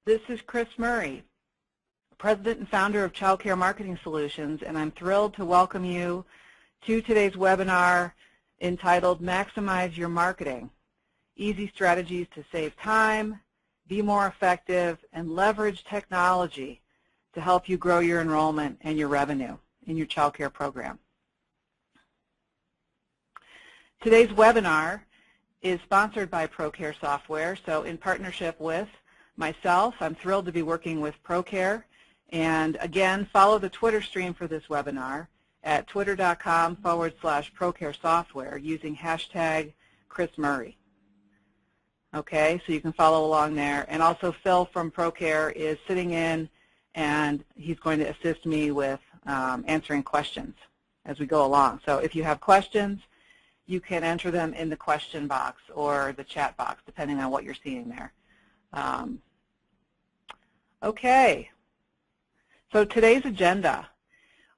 This is Kris Murray, President and Founder of Child Care Marketing Solutions, and I'm thrilled to welcome you to today's webinar entitled Maximize Your Marketing, Easy Strategies to Save Time, Be More Effective, and Leverage Technology to help you grow your enrollment and your revenue in your child care program. Today's webinar is sponsored by ProCare Software, so in partnership with myself, I'm thrilled to be working with ProCare. And again, follow the Twitter stream for this webinar at twitter.com/ProCare Software using hashtag Kris Murray. Okay, so you can follow along there. And also Phil from ProCare is sitting in, and he's going to assist me with answering questions as we go along. So if you have questions, you can enter them in the question box or the chat box, depending on what you're seeing there. Okay, so today's agenda,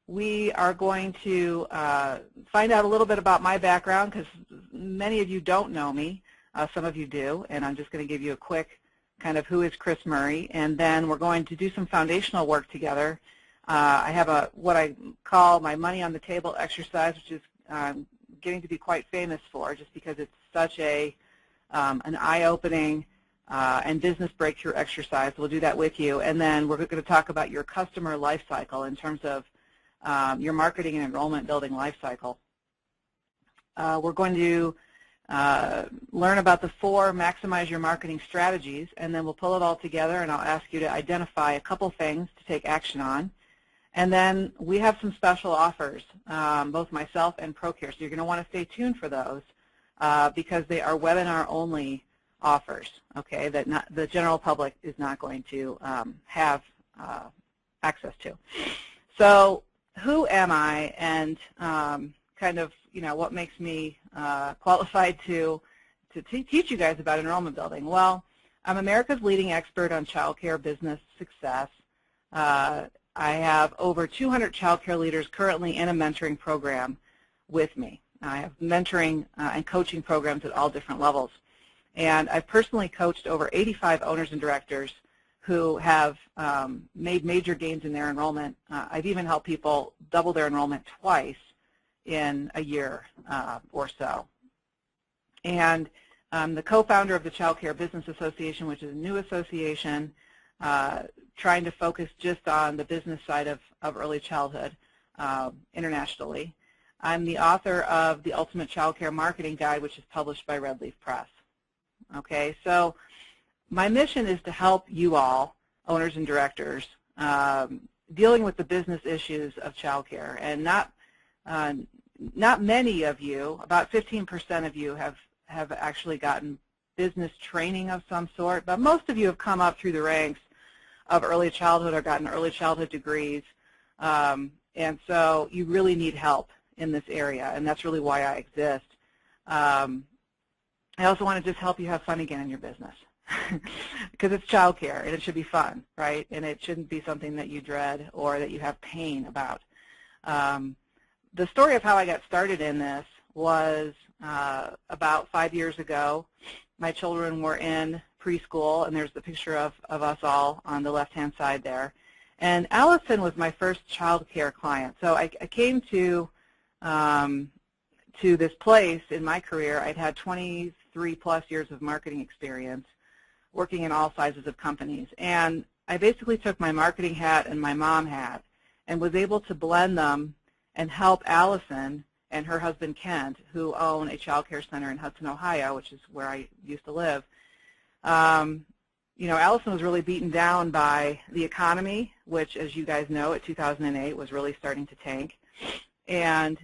we are going to find out a little bit about my background, because many of you don't know me. Some of you do, and I'm just going to give you a quick kind of who is Kris Murray, and then we're going to do some foundational work together. I have what I call my money on the table exercise, which is getting to be quite famous for, just because it's such an eye-opening and business breakthrough exercise. We'll do that with you, and then we're going to talk about your customer life cycle in terms of your marketing and enrollment building life cycle. We're going to learn about the 4 maximize your marketing strategies, and then we'll pull it all together, and I'll ask you to identify a couple things to take action on. And then we have some special offers, both myself and ProCare, so you're going to want to stay tuned for those because they are webinar-only offers, okay, that the general public is not going to have access to. So who am I, and kind of, you know, what makes me qualified to teach you guys about enrollment building? Well, I'm America's leading expert on child care business success. I have over 200 child care leaders currently in a mentoring program with me. I have mentoring and coaching programs at all different levels. And I've personally coached over 85 owners and directors who have made major gains in their enrollment. I've even helped people double their enrollment twice in a year or so. And I'm the co-founder of the Child Care Business Association, which is a new association trying to focus just on the business side of early childhood internationally. I'm the author of the Ultimate Child Care Marketing Guide, which is published by Red Leaf Press. Okay, so my mission is to help you all, owners and directors, dealing with the business issues of child care. And not many of you, about 15% of you have actually gotten business training of some sort, but most of you have come up through the ranks of early childhood or gotten early childhood degrees, and so you really need help in this area, and that's really why I exist. I also want to just help you have fun again in your business because it's child care and it should be fun, right? And it shouldn't be something that you dread or that you have pain about. The story of how I got started in this was about 5 years ago. My children were in preschool, and there's the picture of us all on the left-hand side there. And Allison was my first child care client. So I came to this place in my career. I'd had 23+ years of marketing experience working in all sizes of companies. And I basically took my marketing hat and my mom hat and was able to blend them and help Allison and her husband Kent, who own a child care center in Hudson, Ohio, which is where I used to live. You know, Allison was really beaten down by the economy, which, as you guys know, at 2008 was really starting to tank, and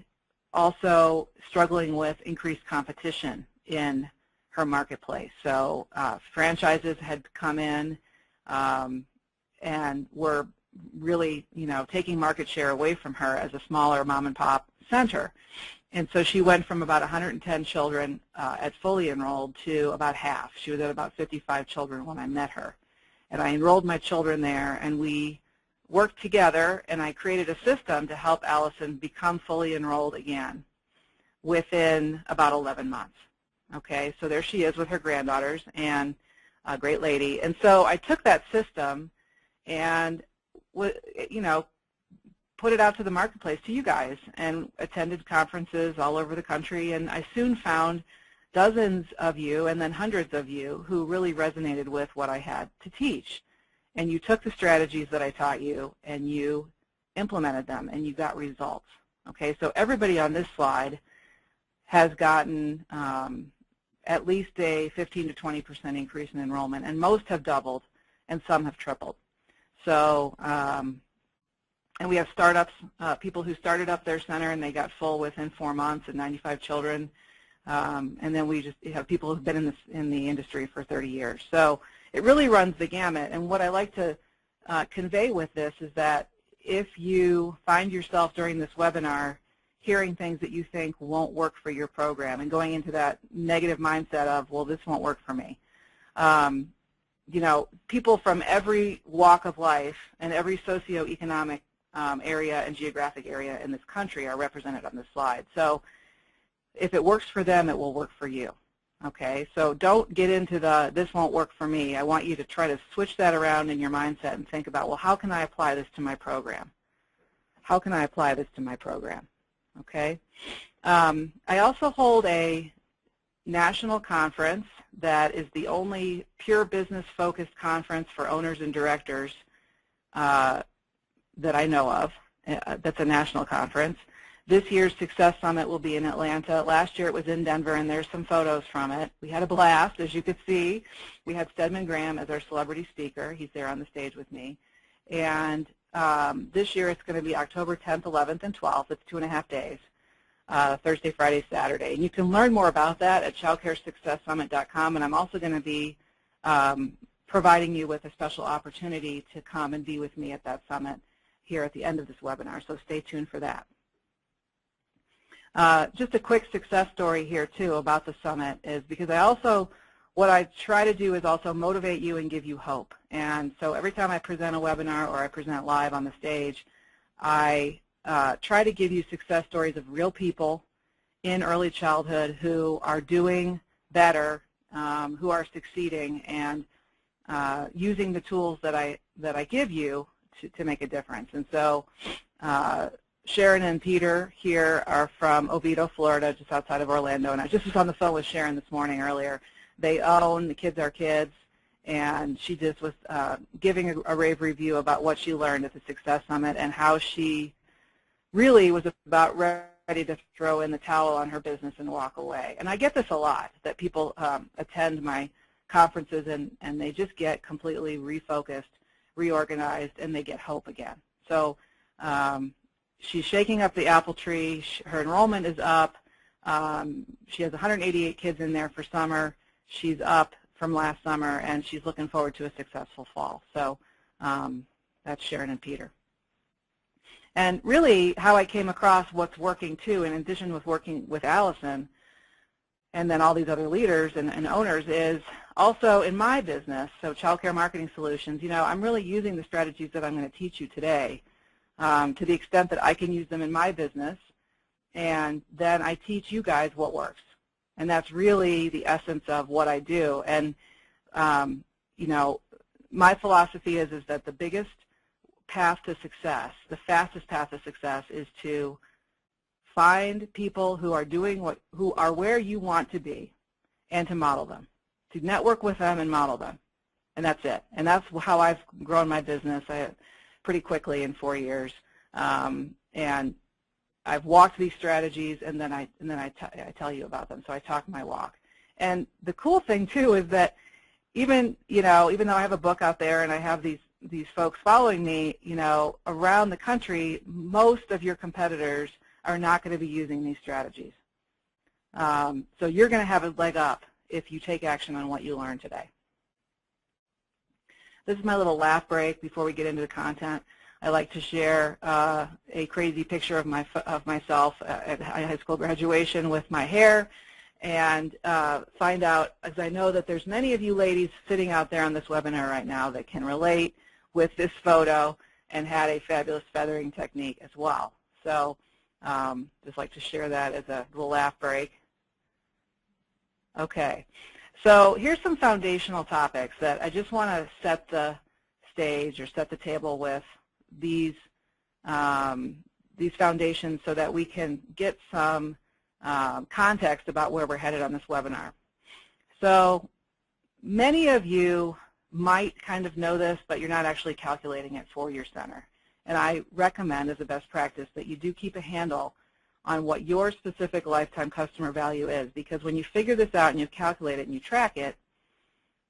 also struggling with increased competition in her marketplace. So franchises had come in and were really, you know, taking market share away from her as a smaller mom-and-pop center. And so she went from about 110 children at fully enrolled to about half. She was at about 55 children when I met her. And I enrolled my children there, and we worked together, and I created a system to help Allison become fully enrolled again within about 11 months. Okay, so there she is with her granddaughters, and a great lady. And so I took that system and, you know, put it out to the marketplace to you guys and attended conferences all over the country, and I soon found dozens of you and then hundreds of you who really resonated with what I had to teach. And you took the strategies that I taught you and you implemented them and you got results. Okay, so everybody on this slide has gotten at least a 15 to 20% increase in enrollment, and most have doubled and some have tripled. So, and we have startups, people who started up their center and they got full within 4 months and 95 children. And then we just have people who've been in the industry for 30 years. So it really runs the gamut. And what I like to convey with this is that if you find yourself during this webinar hearing things that you think won't work for your program and going into that negative mindset of, well, this won't work for me. You know, people from every walk of life and every socioeconomic area and geographic area in this country are represented on this slide. So if it works for them, it will work for you. Okay, so don't get into the this won't work for me. I want you to try to switch that around in your mindset and think about, well, how can I apply this to my program? How can I apply this to my program? Okay. I also hold a national conference that is the only pure business-focused conference for owners and directors that I know of. That's a national conference. This year's Success Summit will be in Atlanta. Last year it was in Denver, and there's some photos from it. We had a blast, as you could see. We had Stedman Graham as our celebrity speaker. He's there on the stage with me. And this year it's going to be October 10th, 11th, and 12th. It's 2.5 days, Thursday, Friday, Saturday. And you can learn more about that at childcaresuccesssummit.com. And I'm also going to be providing you with a special opportunity to come and be with me at that summit here at the end of this webinar. So stay tuned for that. Just a quick success story here, too, about the summit is because what I try to do is also motivate you and give you hope. And so every time I present a webinar or I present live on the stage, I try to give you success stories of real people in early childhood who are doing better, who are succeeding, and using the tools that I give you to make a difference. And so Sharon and Peter here are from Oviedo, Florida, just outside of Orlando. And I just was on the phone with Sharon this morning earlier. They own The Kids Are Kids, and she just was giving a rave review about what she learned at the Success Summit and how she really was about ready to throw in the towel on her business and walk away. And I get this a lot, that people attend my conferences and they just get completely refocused, reorganized, and they get hope again. So she's shaking up the apple tree. Her enrollment is up. She has 188 kids in there for summer. She's up from last summer, and she's looking forward to a successful fall. So that's Sharon and Peter. And really how I came across what's working too, in addition with working with Allison and then all these other leaders and owners, is also in my business, so Child Care Marketing Solutions, you know, I'm really using the strategies that I'm going to teach you today to the extent that I can use them in my business, and then I teach you guys what works. And that's really the essence of what I do. And, you know, my philosophy is that the biggest path to success, the fastest path to success, is to find people who are doing who are where you want to be, and to model them, to network with them and model them. And that's it. And that's how I've grown my business pretty quickly in 4 years. And I've walked these strategies, and then I tell you about them. So I talk my walk. And the cool thing too is that even though I have a book out there and I have these folks following me, you know, around the country, most of your competitors are not going to be using these strategies. So you're going to have a leg up if you take action on what you learned today. This is my little laugh break before we get into the content. I like to share a crazy picture of myself at high school graduation with my hair, and find out, as I know that there's many of you ladies sitting out there on this webinar right now that can relate with this photo and had a fabulous feathering technique as well. So just like to share that as a little laugh break. Okay, So here's some foundational topics that I just want to set the stage or set the table with these foundations so that we can get some context about where we're headed on this webinar. So many of you might kind of know this, but you're not actually calculating it for your center. And I recommend as a best practice that you do keep a handle on what your specific lifetime customer value is, because when you figure this out and you calculate it and you track it,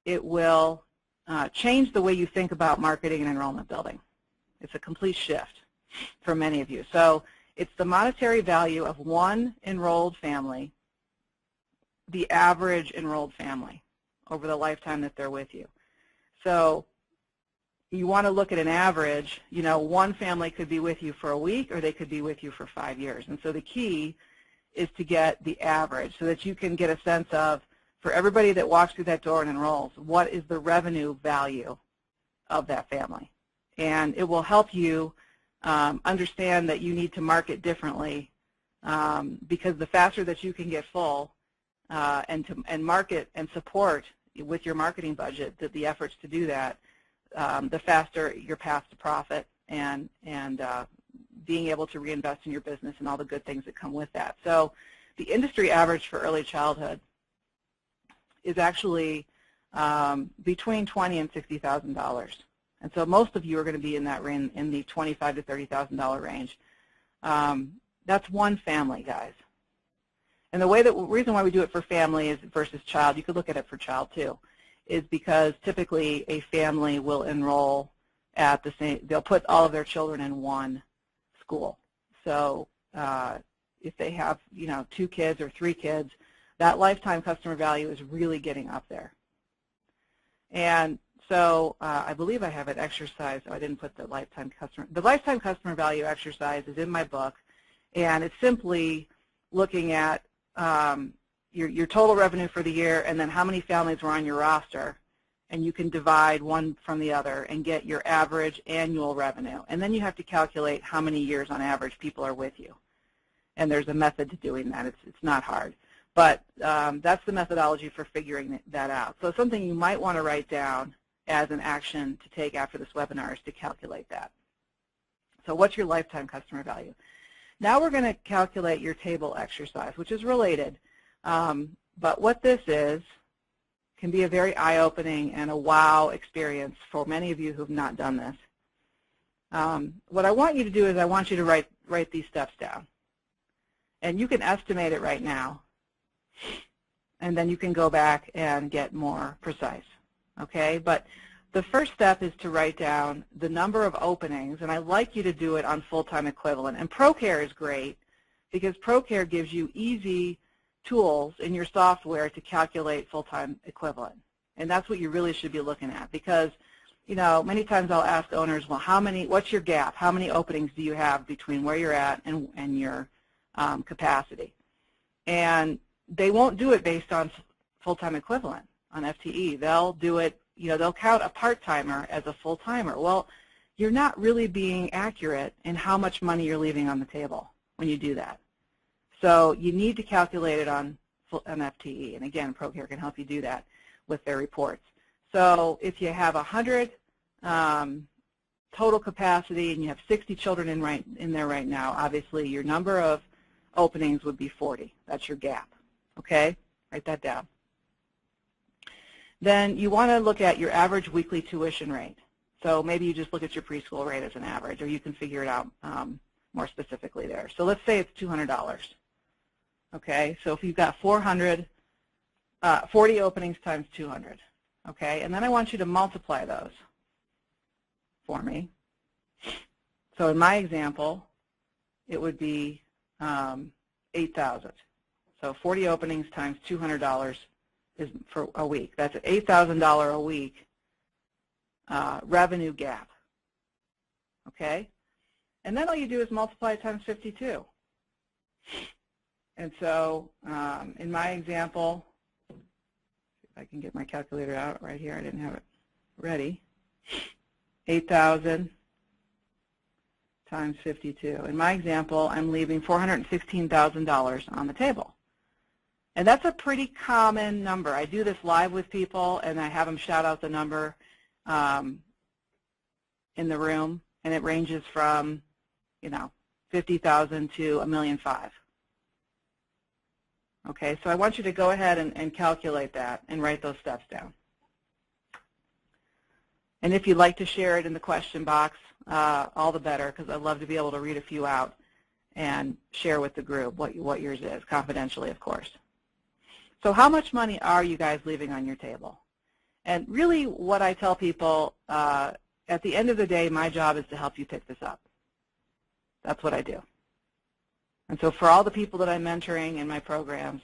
it will change the way you think about marketing and enrollment building. It's a complete shift for many of you. So it's the monetary value of one enrolled family, the average enrolled family, over the lifetime that they're with you. So you want to look at an average. You know, one family could be with you for a week or they could be with you for 5 years. And so the key is to get the average so that you can get a sense of, for everybody that walks through that door and enrolls, what is the revenue value of that family. And it will help you understand that you need to market differently because the faster that you can get full and market and support with your marketing budget, the efforts to do that, the faster your path to profit and being able to reinvest in your business and all the good things that come with that. So the industry average for early childhood is actually between $20,000 and $60,000. And so most of you are going to be in that range, in the $25,000 to $30,000 range. That's one family, guys. And the reason why we do it for family is versus child, you could look at it for child too, is because typically a family will enroll at the same, they'll put all of their children in one school. So if they have, 2 kids or 3 kids, that lifetime customer value is really getting up there. And so I believe I have an exercise. Oh, I didn't put the lifetime customer value exercise is in my book, and it's simply looking at your total revenue for the year and then how many families were on your roster, and you can divide one from the other and get your average annual revenue. And then you have to calculate how many years on average people are with you. And there's a method to doing that. It's not hard. But that's the methodology for figuring that out. So something you might want to write down as an action to take after this webinar is to calculate that. So what's your lifetime customer value? Now we're going to calculate your table exercise, which is related. But what this is can be a very eye-opening and a wow experience for many of you who have not done this. What I want you to do is I want you to write these steps down. And you can estimate it right now. And then you can go back and get more precise. Okay? But the first step is to write down the number of openings, and I like you to do it on full-time equivalent. And ProCare is great because ProCare gives you easy tools in your software to calculate full-time equivalent. And that's what you really should be looking at because, many times I'll ask owners, well, what's your gap? How many openings do you have between where you're at and your capacity? And they won't do it based on full-time equivalent on FTE. They'll do it, they'll count a part-timer as a full-timer. Well, you're not really being accurate in how much money you're leaving on the table when you do that. So you need to calculate it on an FTE. And again, ProCare can help you do that with their reports. So if you have 100 total capacity and you have 60 children in there right now, obviously your number of openings would be 40. That's your gap. Okay? Write that down. Then you want to look at your average weekly tuition rate. So maybe you just look at your preschool rate as an average, or you can figure it out more specifically there. So let's say it's $200. Okay? So if you've got 40 openings times 200. Okay? And then I want you to multiply those for me. So in my example, it would be 8,000. So 40 openings times $200 is for a week. That's an $8,000 a week revenue gap. Okay? And then all you do is multiply it times 52. And so in my example, if I can get my calculator out right here, I didn't have it ready, 8,000 times 52. In my example, I'm leaving $416,000 on the table. And that's a pretty common number. I do this live with people, and I have them shout out the number in the room, and it ranges from, 50,000 to $1.5 million. Okay, so I want you to go ahead and calculate that and write those steps down. And if you'd like to share it in the question box, all the better, because I'd love to be able to read a few out and share with the group what yours is, confidentially, of course. So how much money are you guys leaving on your table? And really what I tell people, at the end of the day, my job is to help you pick this up. That's what I do. And so for all the people that I'm mentoring in my programs,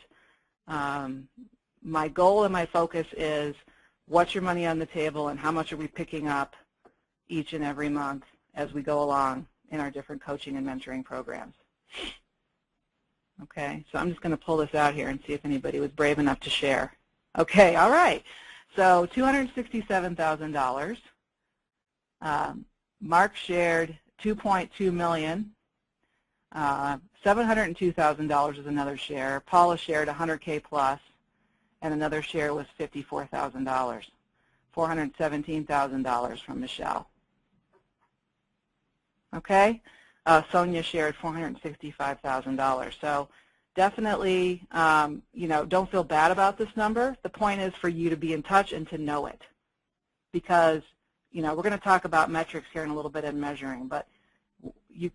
my goal and my focus is what's your money on the table and how much are we picking up each and every month as we go along in our different coaching and mentoring programs. Okay, so I'm just going to pull this out here and see if anybody was brave enough to share. Okay, all right. So $267,000. Mark shared $2.2 million. $702,000 is another share. Paula shared $100K plus, and another share was $54,000. $417,000 from Michelle. Okay, Sonia shared $465,000. So definitely, don't feel bad about this number. The point is for you to be in touch and to know it, because we're going to talk about metrics here in a little bit and measuring, but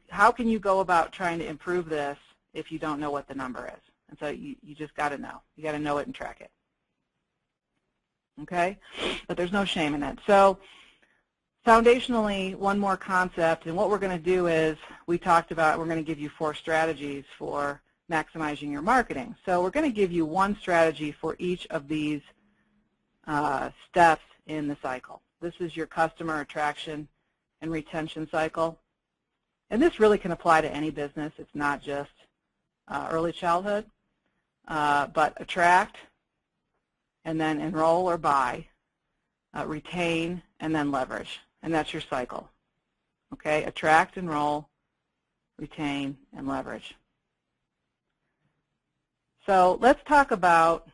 how can you go about trying to improve this if you don't know what the number is? And so you just got to know. You got to know it and track it. Okay? But there's no shame in it. So foundationally, one more concept, and what we're going to do is we talked about we're going to give you 4 strategies for maximizing your marketing. So we're going to give you one strategy for each of these steps in the cycle. This is your customer attraction and retention cycle. And this really can apply to any business. It's not just early childhood, but attract, and then enroll or buy, retain, and then leverage. And that's your cycle. Okay, attract, enroll, retain, and leverage. So let's talk about,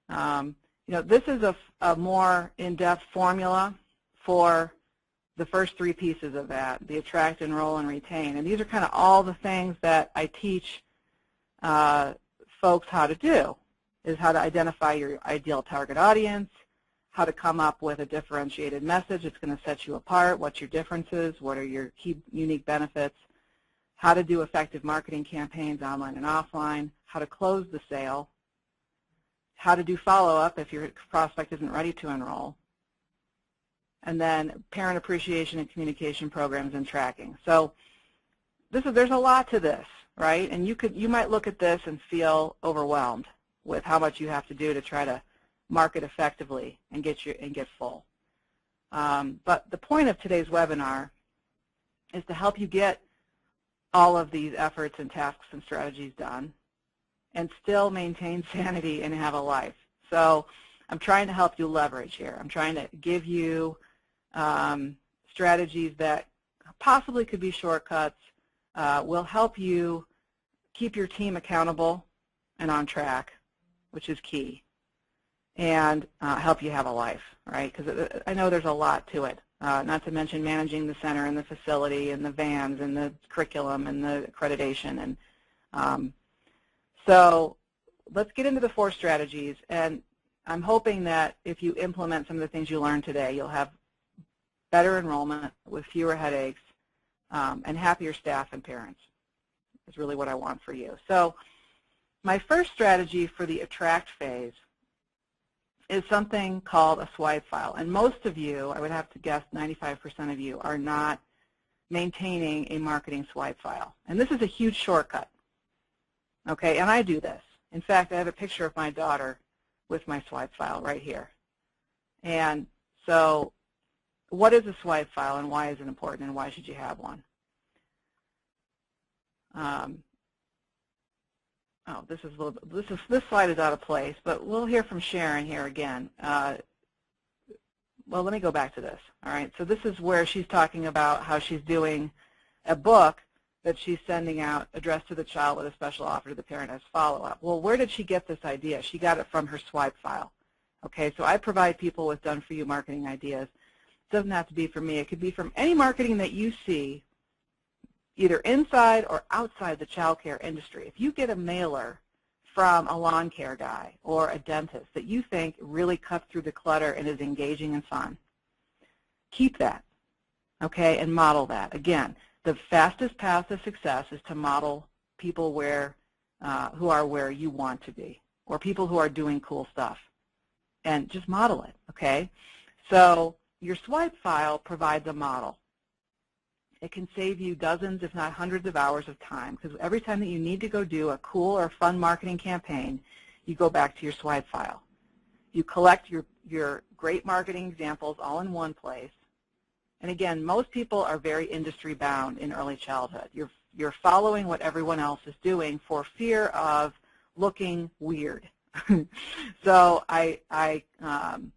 this is a more in-depth formula for the first 3 pieces of that, the attract, enroll, and retain. And these are kind of all the things that I teach folks how to do, is how to identify your ideal target audience, how to come up with a differentiated message that's going to set you apart, what's your differences, what are your key unique benefits, how to do effective marketing campaigns online and offline, how to close the sale, how to do follow-up if your prospect isn't ready to enroll, and then parent appreciation and communication programs and tracking. So there's a lot to this, right? And you might look at this and feel overwhelmed with how much you have to do to try to market effectively and get full. But the point of today's webinar is to help you get all of these efforts and tasks and strategies done and still maintain sanity and have a life. So I'm trying to help you leverage here. I'm trying to give you strategies that possibly could be shortcuts, will help you keep your team accountable and on track, which is key, and help you have a life, right? Because I know there's a lot to it, not to mention managing the center and the facility and the vans and the curriculum and the accreditation. And so let's get into the 4 strategies, and I'm hoping that if you implement some of the things you learned today, you'll have better enrollment with fewer headaches and happier staff and parents is really what I want for you. So my first strategy for the attract phase is something called a swipe file. And most of you, I would have to guess 95% of you, are not maintaining a marketing swipe file. And this is a huge shortcut. Okay, and I do this. In fact, I have a picture of my daughter with my swipe file right here. And so what is a swipe file and why is it important and why should you have one? This slide is out of place, but we'll hear from Sharon here again. Well, let me go back to this. All right, so this is where she's talking about how she's doing a book that she's sending out addressed to the child with a special offer to the parent as follow-up. Well, where did she get this idea? She got it from her swipe file. Okay, so I provide people with done-for-you marketing ideas. It doesn't have to be from me. It could be from any marketing that you see either inside or outside the child care industry. If you get a mailer from a lawn care guy or a dentist that you think really cuts through the clutter and is engaging and fun, keep that, okay, and model that. Again, the fastest path to success is to model people who are where you want to be, or people who are doing cool stuff, and just model it, okay? So your swipe file provides a model. It can save you dozens, if not hundreds of hours of time, because every time that you need to go do a cool or fun marketing campaign, you go back to your swipe file. You collect your great marketing examples all in one place. And again, most people are very industry bound in early childhood. You're following what everyone else is doing for fear of looking weird. So I am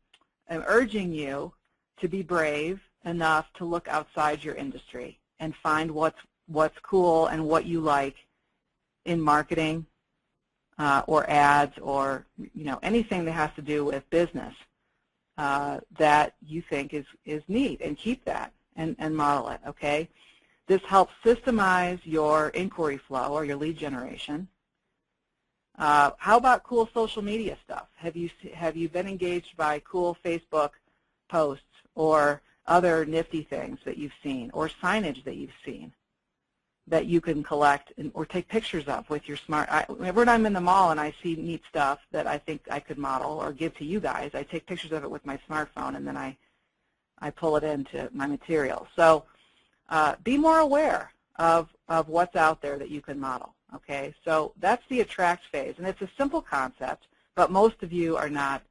urging you to be brave enough to look outside your industry and find what's cool and what you like in marketing or ads or anything that has to do with business that you think is neat, and keep that and model it, okay? This helps systemize your inquiry flow or your lead generation. How about cool social media stuff? Have you been engaged by cool Facebook posts or other nifty things that you've seen, or signage that you've seen that you can collect or take pictures of with your smart? Whenever I'm in the mall and I see neat stuff that I think I could model or give to you guys, I take pictures of it with my smartphone, and then I pull it into my material. So be more aware of what's out there that you can model, okay? So that's the attract phase, and it's a simple concept, but most of you are not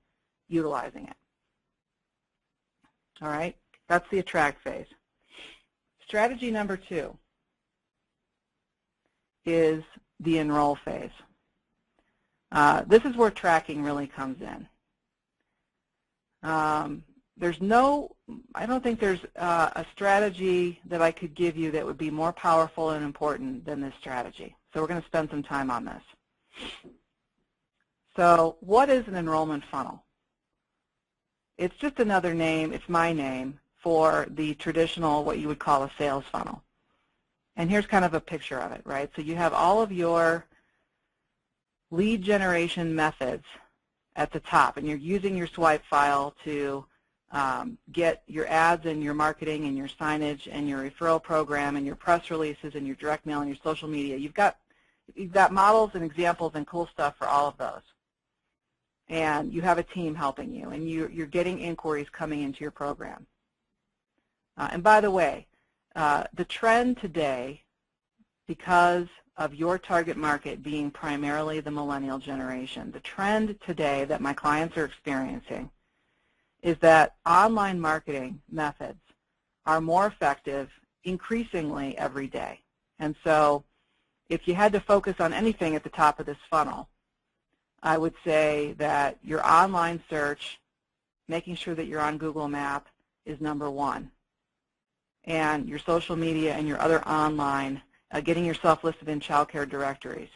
utilizing it. All right? That's the attract phase. Strategy number 2 is the enroll phase. This is where tracking really comes in. I don't think there's a strategy that I could give you that would be more powerful and important than this strategy. So we're going to spend some time on this. So what is an enrollment funnel? It's just another name, it's my name, for the traditional, what you would call a sales funnel. And here's kind of a picture of it, right? So you have all of your lead generation methods at the top, and you're using your swipe file to get your ads and your marketing and your signage and your referral program and your press releases and your direct mail and your social media. You've got models and examples and cool stuff for all of those. And you have a team helping you, and you're getting inquiries coming into your program. And by the way, the trend today, because of your target market being primarily the millennial generation, the trend today that my clients are experiencing is that online marketing methods are more effective increasingly every day. And so if you had to focus on anything at the top of this funnel, I would say that your online search, making sure that you're on Google Maps, is number 1. And your social media and your other online, getting yourself listed in child care directories,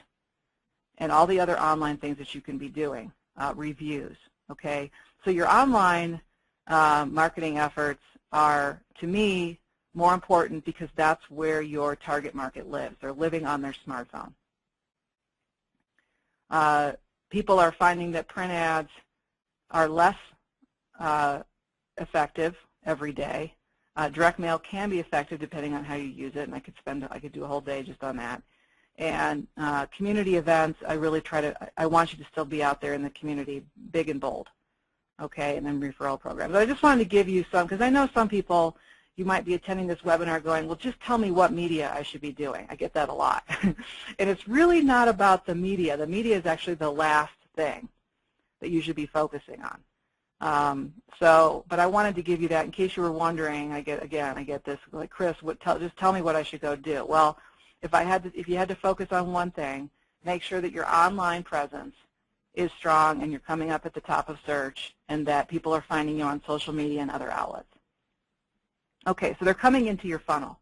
and all the other online things that you can be doing, reviews, okay? So your online marketing efforts are, to me, more important because that's where your target market lives. They're living on their smartphone. People are finding that print ads are less effective every day. Direct mail can be effective depending on how you use it, and I could do a whole day just on that. And community events, I want you to still be out there in the community, big and bold, okay, and then referral programs. I just wanted to give you some, because I know some people, you might be attending this webinar going, well, just tell me what media I should be doing. I get that a lot. And it's really not about the media. The media is actually the last thing that you should be focusing on. But I wanted to give you that in case you were wondering. I get this, like, Kris, just tell me what I should go do. Well, if you had to focus on one thing, make sure that your online presence is strong and you're coming up at the top of search and that people are finding you on social media and other outlets. Okay, so they're coming into your funnel.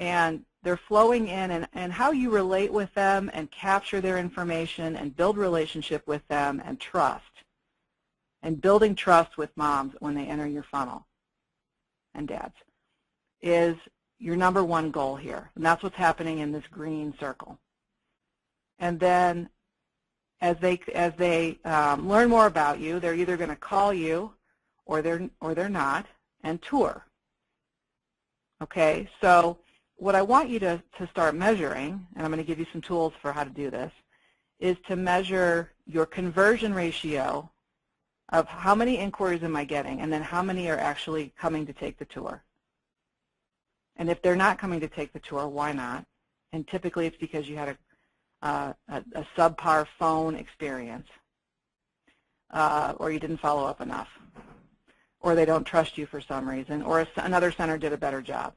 and they're flowing in, and how you relate with them and capture their information and build relationship with them and trust, and building trust with moms when they enter your funnel and dads is your number one goal here, and that's what's happening in this green circle. And then as they learn more about you, they're either going to call you or they're not, and tour. Okay, so what I want you to start measuring, and I'm going to give you some tools for how to do this, is to measure your conversion ratio of how many inquiries am I getting, and then how many are actually coming to take the tour. And if they're not coming to take the tour, why not? And typically it's because you had a subpar phone experience, or you didn't follow up enough, or they don't trust you for some reason, or another center did a better job.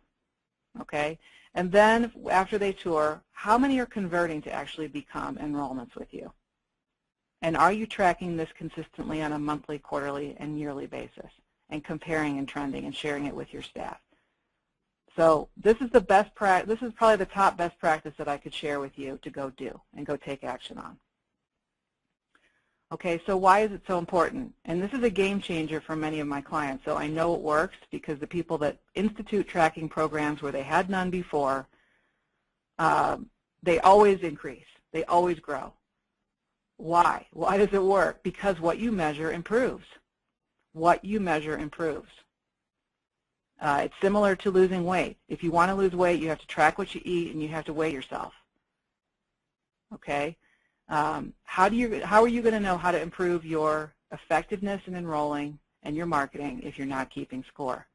Okay? And then after they tour, how many are converting to actually become enrollments with you? And are you tracking this consistently on a monthly, quarterly, and yearly basis, and comparing and trending and sharing it with your staff? So this is the best this is probably the top best practice that I could share with you to go do and go take action on. Okay, so why is it so important? And this is a game changer for many of my clients. So I know it works because the people that institute tracking programs where they had none before, they always increase. They always grow. Why? Why does it work? Because what you measure improves. What you measure improves. It's similar to losing weight. If you want to lose weight, you have to track what you eat and you have to weigh yourself. Okay? How are you going to know how to improve your effectiveness in enrolling and your marketing if you're not keeping score?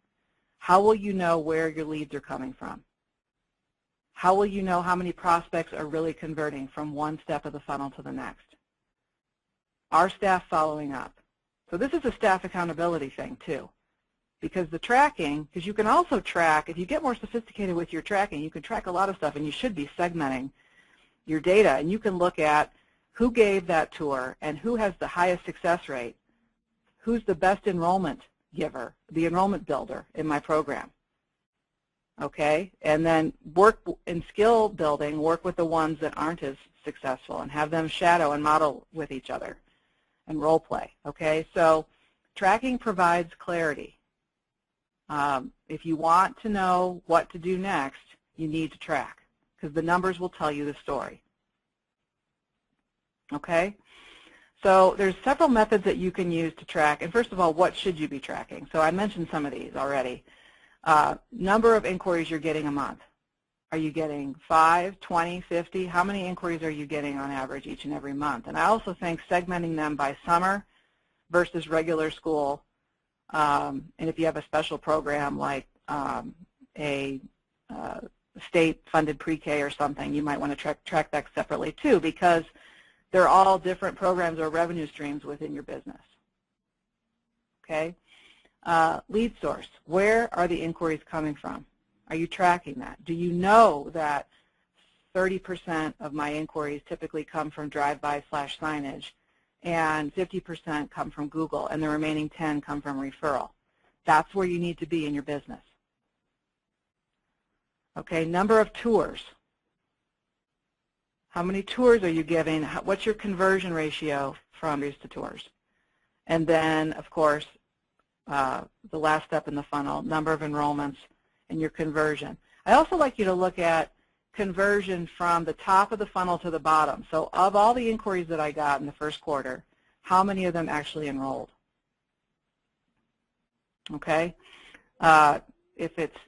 How will you know where your leads are coming from? How will you know how many prospects are really converting from one step of the funnel to the next? Are staff following up? So this is a staff accountability thing too. Because the tracking, because you can also track, if you get more sophisticated with your tracking, you can track a lot of stuff, and you should be segmenting your data, and you can look at who gave that tour and who has the highest success rate, who's the best enrollment giver, the enrollment builder in my program. Okay, and then work in skill building, work with the ones that aren't as successful and have them shadow and model with each other and role play. Okay, so tracking provides clarity. If you want to know what to do next, you need to track because the numbers will tell you the story. Okay? So there's several methods that you can use to track. And first of all, what should you be tracking? So I mentioned some of these already. Number of inquiries you're getting a month. Are you getting 5, 20, 50? How many inquiries are you getting on average each and every month? And I also think segmenting them by summer versus regular school. And if you have a special program like a state-funded pre-K or something, you might want to track that separately too, because they're all different programs or revenue streams within your business. Okay? Lead source. Where are the inquiries coming from? Are you tracking that? Do you know that 30% of my inquiries typically come from drive-by/signage and 50% come from Google, and the remaining 10 come from referral? That's where you need to be in your business. Okay, number of tours. How many tours are you giving? What's your conversion ratio from these to tours? And then, of course, the last step in the funnel, number of enrollments and your conversion. I also like you to look at conversion from the top of the funnel to the bottom. So of all the inquiries that I got in the first quarter, how many of them actually enrolled? Okay? If it's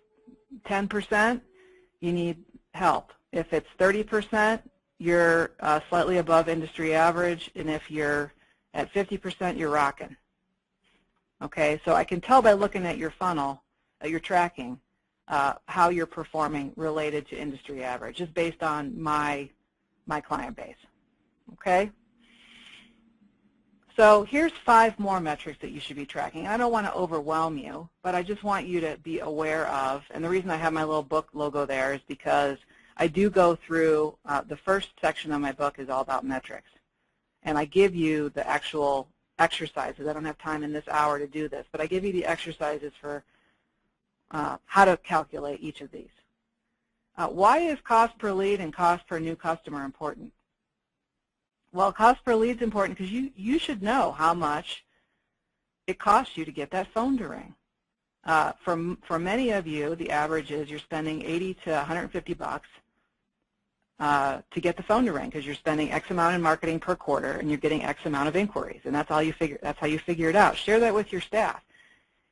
10%, you need help. If it's 30%, you're slightly above industry average, and if you're at 50%, you're rocking. Okay, so I can tell by looking at your funnel, your tracking, how you're performing related to industry average, just based on my client base. Okay? So here's 5 more metrics that you should be tracking. I don't want to overwhelm you, but I just want you to be aware of, and the reason I have my little book logo there is because I do go through, the first section of my book is all about metrics. And I give you the actual exercises. I don't have time in this hour to do this, but I give you the exercises for how to calculate each of these. Why is cost per lead and cost per new customer important? Well, cost per lead is important because you should know how much it costs you to get that phone to ring. For many of you, the average is you're spending 80 to 150 bucks to get the phone to ring because you're spending X amount in marketing per quarter and you're getting X amount of inquiries, and that's how you figure it out. Share that with your staff.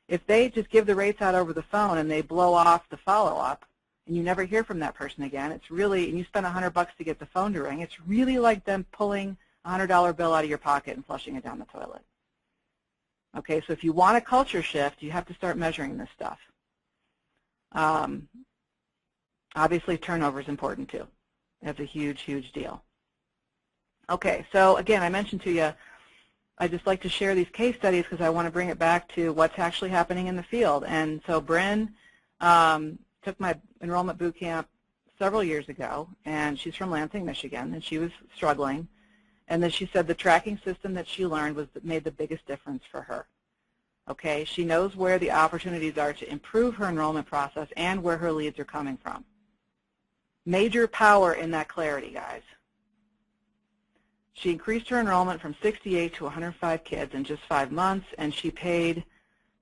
If they just give the rates out over the phone and they blow off the follow-up and you never hear from that person again, it's really, and you spend 100 bucks to get the phone to ring, it's really like them pulling a $100 bill out of your pocket and flushing it down the toilet. Okay, so if you want a culture shift, you have to start measuring this stuff. Obviously, turnover is important too. That's a huge, huge deal. Okay, so again, I mentioned to you, I just like to share these case studies because I want to bring it back to what's actually happening in the field. And so Bryn took my enrollment boot camp several years ago, and she's from Lansing, Michigan, and she was struggling. And then she said the tracking system that she learned made the biggest difference for her. Okay, she knows where the opportunities are to improve her enrollment process and where her leads are coming from. Major power in that clarity, guys. She increased her enrollment from 68 to 105 kids in just 5 months, and she paid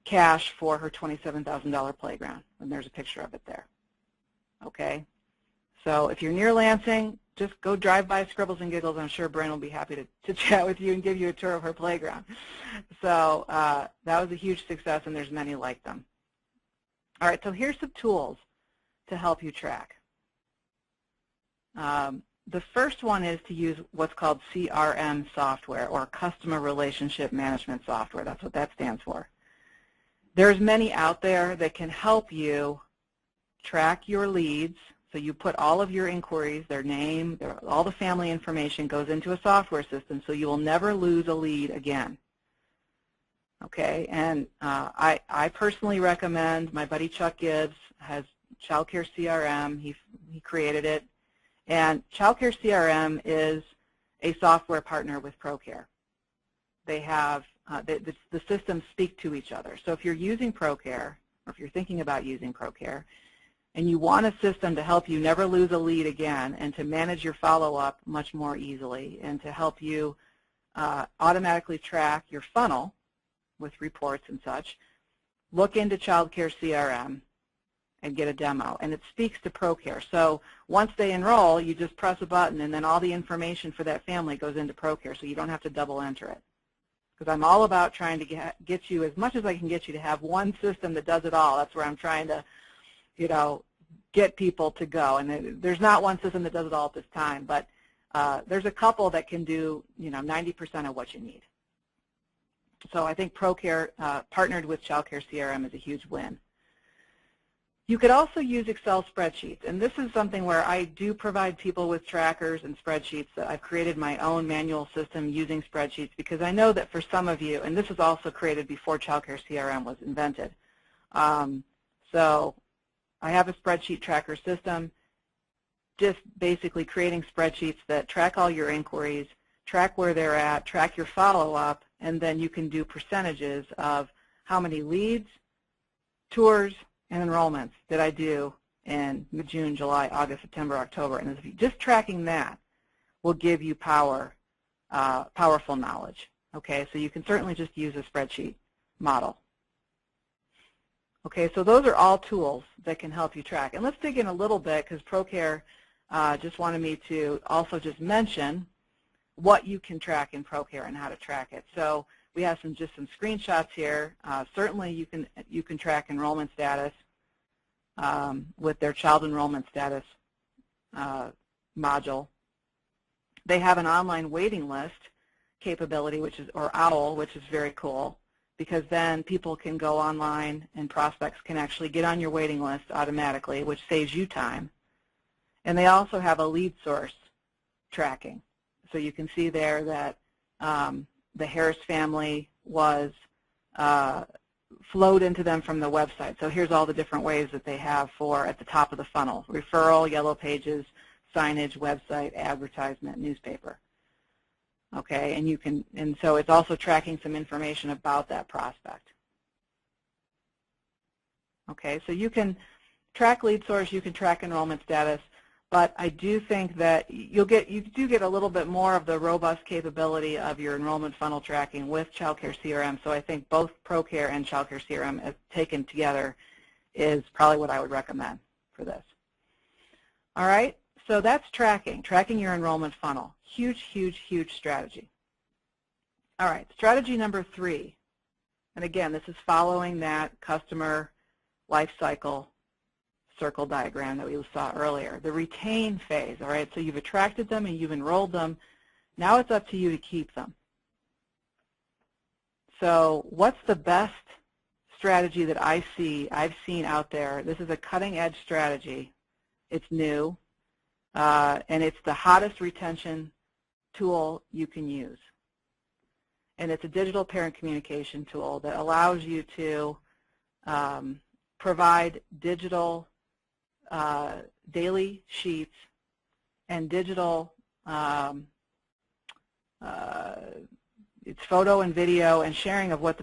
cash for her $27,000 playground, and there's a picture of it there. Okay, so if you're near Lansing, just go drive by Scribbles and Giggles. I'm sure Bryn will be happy to chat with you and give you a tour of her playground. So that was a huge success, and there's many like them. All right, so here's some tools to help you track. The first one is to use what's called CRM software, or Customer Relationship Management Software. That's what that stands for. There's many out there that can help you track your leads. So you put all of your inquiries, their name, all the family information goes into a software system, so you will never lose a lead again. Okay, and I personally recommend, my buddy Chuck Gibbs has Child Care CRM. He created it. And Child Care CRM is a software partner with ProCare. They have, the systems speak to each other. So if you're using ProCare, or if you're thinking about using ProCare, and you want a system to help you never lose a lead again and to manage your follow-up much more easily and to help you automatically track your funnel with reports and such, look into Child Care CRM and get a demo. And it speaks to ProCare. So once they enroll, you just press a button and then all the information for that family goes into ProCare, so you don't have to double enter it. Because I'm all about trying to get you, as much as I can get you, to have one system that does it all. That's where I'm trying to, you know, get people to go. And there's not one system that does it all at this time, but there's a couple that can do, you know, 90% of what you need. So I think ProCare partnered with Child Care CRM is a huge win. You could also use Excel spreadsheets, and this is something where I do provide people with trackers and spreadsheets. I've created my own manual system using spreadsheets because I know that for some of you, and this was also created before Child Care CRM was invented. So I have a spreadsheet tracker system, just basically creating spreadsheets that track all your inquiries, track where they're at, track your follow-up, and then you can do percentages of how many leads, tours, and enrollments did I do in June, July, August, September, October. And just tracking that will give you powerful knowledge. Okay, so you can certainly just use a spreadsheet model. Okay, so those are all tools that can help you track. And let's dig in a little bit, because ProCare just wanted me to also just mention what you can track in ProCare and how to track it. So we have just some screenshots here. Certainly you can track enrollment status with their child enrollment status module. They have an online waiting list capability, or OWL, which is very cool, because then people can go online and prospects can actually get on your waiting list automatically, which saves you time. And they also have a lead source tracking. So you can see there that the Harris family was flowed into them from the website. So here's all the different ways that they have for at the top of the funnel: referral, yellow pages, signage, website, advertisement, newspaper. Okay, and so it's also tracking some information about that prospect. Okay, so you can track lead source, you can track enrollment status, but I do think that you do get a little bit more of the robust capability of your enrollment funnel tracking with Child Care CRM. So I think both ProCare and Child Care CRM as taken together is probably what I would recommend for this. All right, so that's tracking your enrollment funnel. Huge, huge, huge strategy. All right, strategy number 3. And again, this is following that customer life cycle circle diagram that we saw earlier. The retain phase, all right? So you've attracted them and you've enrolled them. Now it's up to you to keep them. So what's the best strategy that I've seen out there? This is a cutting-edge strategy. It's new, and it's the hottest retention tool you can use. And it's a digital parent communication tool that allows you to provide digital daily sheets and digital, it's photo and video and sharing of what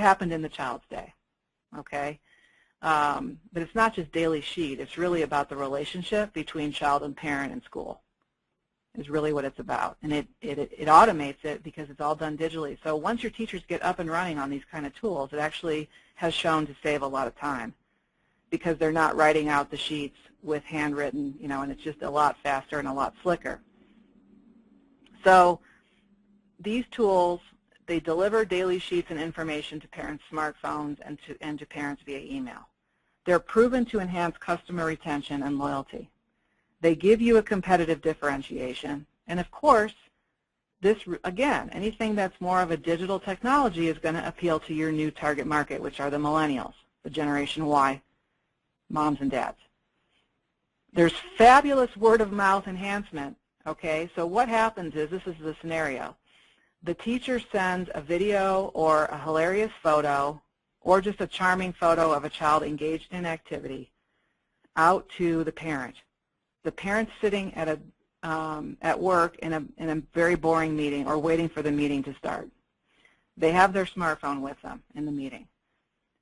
happened in the child's day, okay? But it's not just daily sheet. It's really about the relationship between child and parent and school is really what it's about. And it automates it because it's all done digitally. So once your teachers get up and running on these kind of tools, it actually has shown to save a lot of time because they're not writing out the sheets with handwritten, and it's just a lot faster and a lot slicker. So these tools, they deliver daily sheets and information to parents' smartphones and to parents via email. They're proven to enhance customer retention and loyalty. They give you a competitive differentiation. And of course, this, again, anything that's more of a digital technology is going to appeal to your new target market, which are the millennials, the Generation Y, moms and dads. There's fabulous word-of-mouth enhancement, okay? So what happens is, this is the scenario. The teacher sends a video or a hilarious photo or just a charming photo of a child engaged in activity out to the parent. The parent's sitting at work in a very boring meeting or waiting for the meeting to start. They have their smartphone with them in the meeting.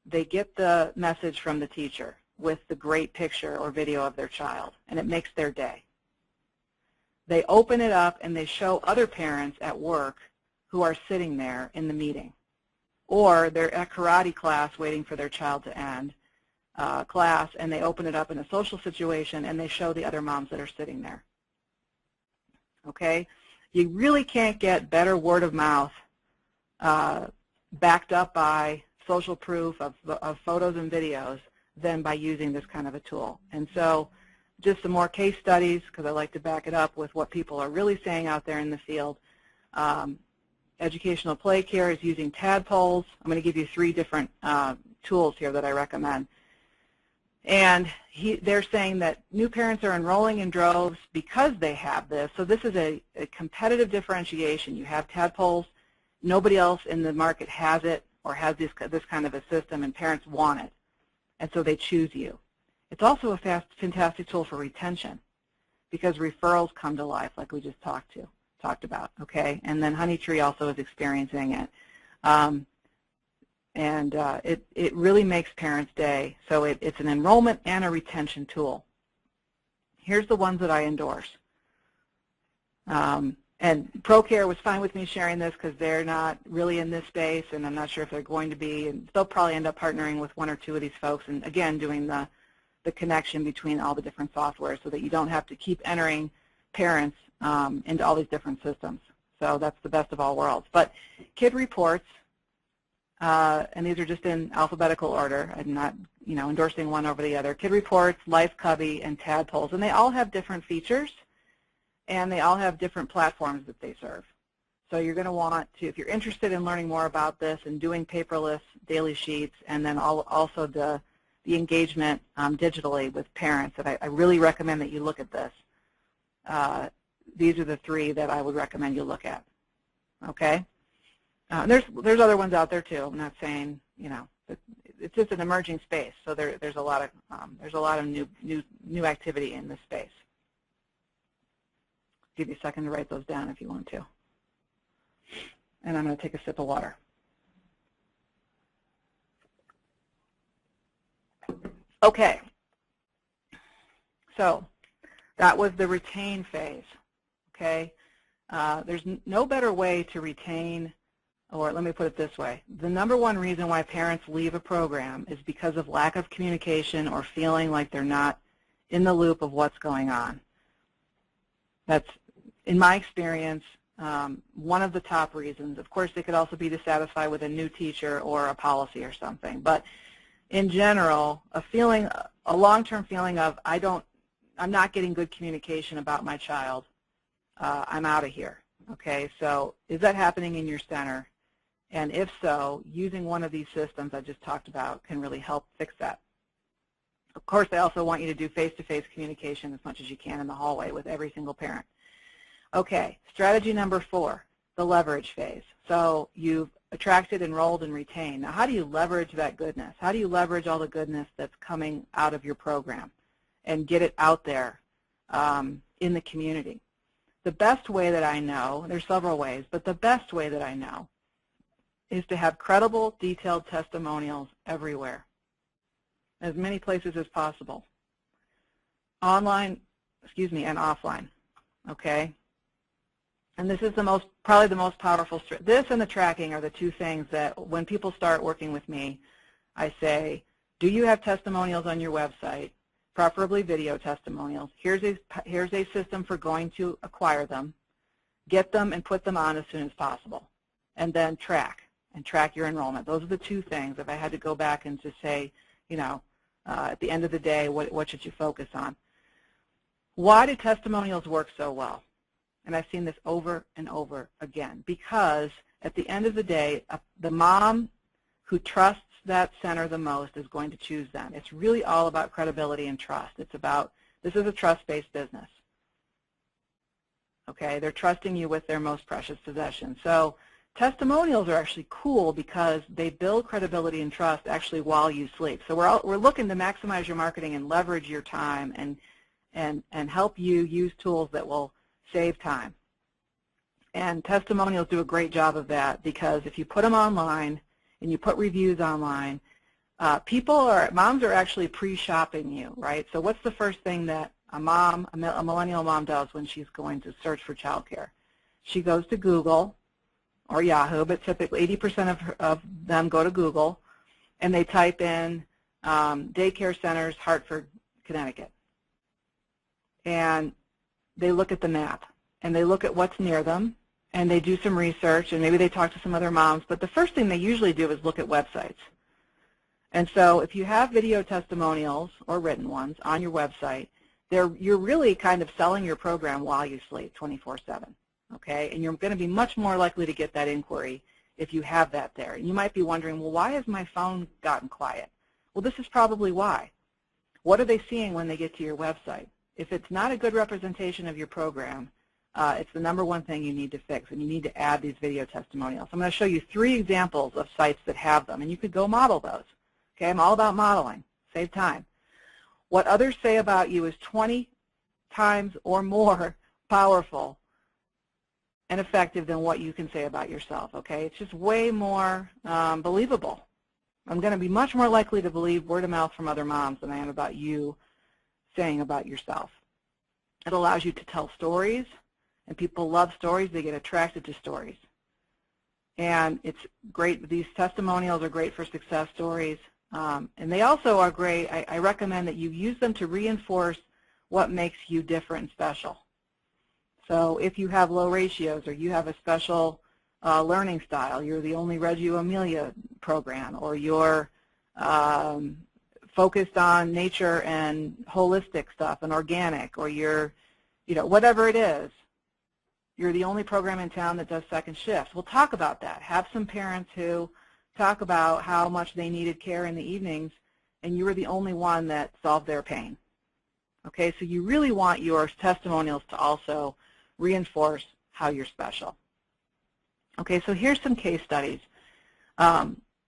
They get the message from the teacher with the great picture or video of their child, and it makes their day. They open it up and they show other parents at work who are sitting there in the meeting. Or they're at karate class waiting for their child to end class, and they open it up in a social situation and they show the other moms that are sitting there. Okay? You really can't get better word of mouth backed up by social proof of photos and videos than by using this kind of a tool. And so just some more case studies, because I like to back it up with what people are really saying out there in the field. Educational Play Care is using tadpoles. I'm going to give you 3 different tools here that I recommend. And they're saying that new parents are enrolling in droves because they have this. So this is a competitive differentiation. You have tadpoles. Nobody else in the market has it or has this kind of a system, and parents want it. And so they choose you. It's also a fantastic tool for retention because referrals come to life, like we just talked about, okay? And then Honeytree also is experiencing it. It really makes parents' day. So it's an enrollment and a retention tool. Here's the ones that I endorse. And ProCare was fine with me sharing this because they're not really in this space, and I'm not sure if they're going to be. And they'll probably end up partnering with 1 or 2 of these folks and, again, doing the connection between all the different software so that you don't have to keep entering parents into all these different systems. So that's the best of all worlds. But Kid Reports, and these are just in alphabetical order. I'm not, endorsing one over the other. Kid Reports, Life Cubby, and Tadpoles, and they all have different features, and they all have different platforms that they serve. So you're going to want to, if you're interested in learning more about this and doing paperless daily sheets, and then also the engagement digitally with parents, that I really recommend that you look at this. These are the 3 that I would recommend you look at. Okay. There's other ones out there too. I'm not saying it's just an emerging space. So there's a lot of new activity in this space. Give you a second to write those down if you want to. And I'm going to take a sip of water. Okay, so that was the retain phase, okay? There's no better way to retain, or let me put it this way. The number one reason why parents leave a program is because of lack of communication or feeling like they're not in the loop of what's going on. That's, in my experience, one of the top reasons. Of course, they could also be dissatisfied with a new teacher or a policy or something. But in general, a long-term feeling of I'm not getting good communication about my child. I'm out of here. Okay, so is that happening in your center? And if so, using one of these systems I just talked about can really help fix that. Of course, I also want you to do face-to-face communication as much as you can in the hallway with every single parent. Okay, strategy number 4, the leverage phase. So you've attracted, enrolled, and retained. Now, how do you leverage that goodness? How do you leverage all the goodness that's coming out of your program and get it out there in the community? The best way that I know, there's several ways, but the best way that I know is to have credible, detailed testimonials everywhere, as many places as possible, online, and offline, okay? And this is probably the most powerful. This and the tracking are the two things that when people start working with me, I say, do you have testimonials on your website? Preferably video testimonials. Here's a system for going to acquire them. Get them and put them on as soon as possible. And then track your enrollment. Those are the two things. If I had to go back and just say, at the end of the day, what should you focus on? Why do testimonials work so well? And I've seen this over and over again. Because at the end of the day, the mom who trusts that center the most is going to choose them. It's really all about credibility and trust. It's about, this is a trust-based business. Okay, they're trusting you with their most precious possession. So testimonials are actually cool because they build credibility and trust actually while you sleep. So we're looking to maximize your marketing and leverage your time and help you use tools that will save time. And testimonials do a great job of that because if you put them online and you put reviews online, moms are actually pre-shopping you, right? So what's the first thing that a millennial mom does when she's going to search for childcare? She goes to Google or Yahoo, but typically 80% of them go to Google, and they type in daycare centers, Hartford, Connecticut. And they look at the map, and they look at what's near them, and they do some research, and maybe they talk to some other moms, but the first thing they usually do is look at websites. And so if you have video testimonials or written ones on your website, you're really kind of selling your program while you sleep 24/7, okay? And you're going to be much more likely to get that inquiry if you have that there. And you might be wondering, well, why has my phone gotten quiet? Well, this is probably why. What are they seeing when they get to your website? If it's not a good representation of your program, it's the number one thing you need to fix, and you need to add these video testimonials. I'm going to show you 3 examples of sites that have them, and you could go model those. Okay, I'm all about modeling. Save time. What others say about you is 20 times or more powerful and effective than what you can say about yourself. Okay, it's just way more believable. I'm going to be much more likely to believe word of mouth from other moms than I am about you saying about yourself. It allows you to tell stories, and people love stories. They get attracted to stories. And it's great. These testimonials are great for success stories. And they also are great. I recommend that you use them to reinforce what makes you different and special. So if you have low ratios or you have a special learning style, you're the only Reggio Emilia program, or you're focused on nature and holistic stuff and organic, or you're, whatever it is, you're the only program in town that does second shifts. We'll talk about that. Have some parents who talk about how much they needed care in the evenings, and you were the only one that solved their pain. Okay, so you really want your testimonials to also reinforce how you're special. Okay, so here's some case studies.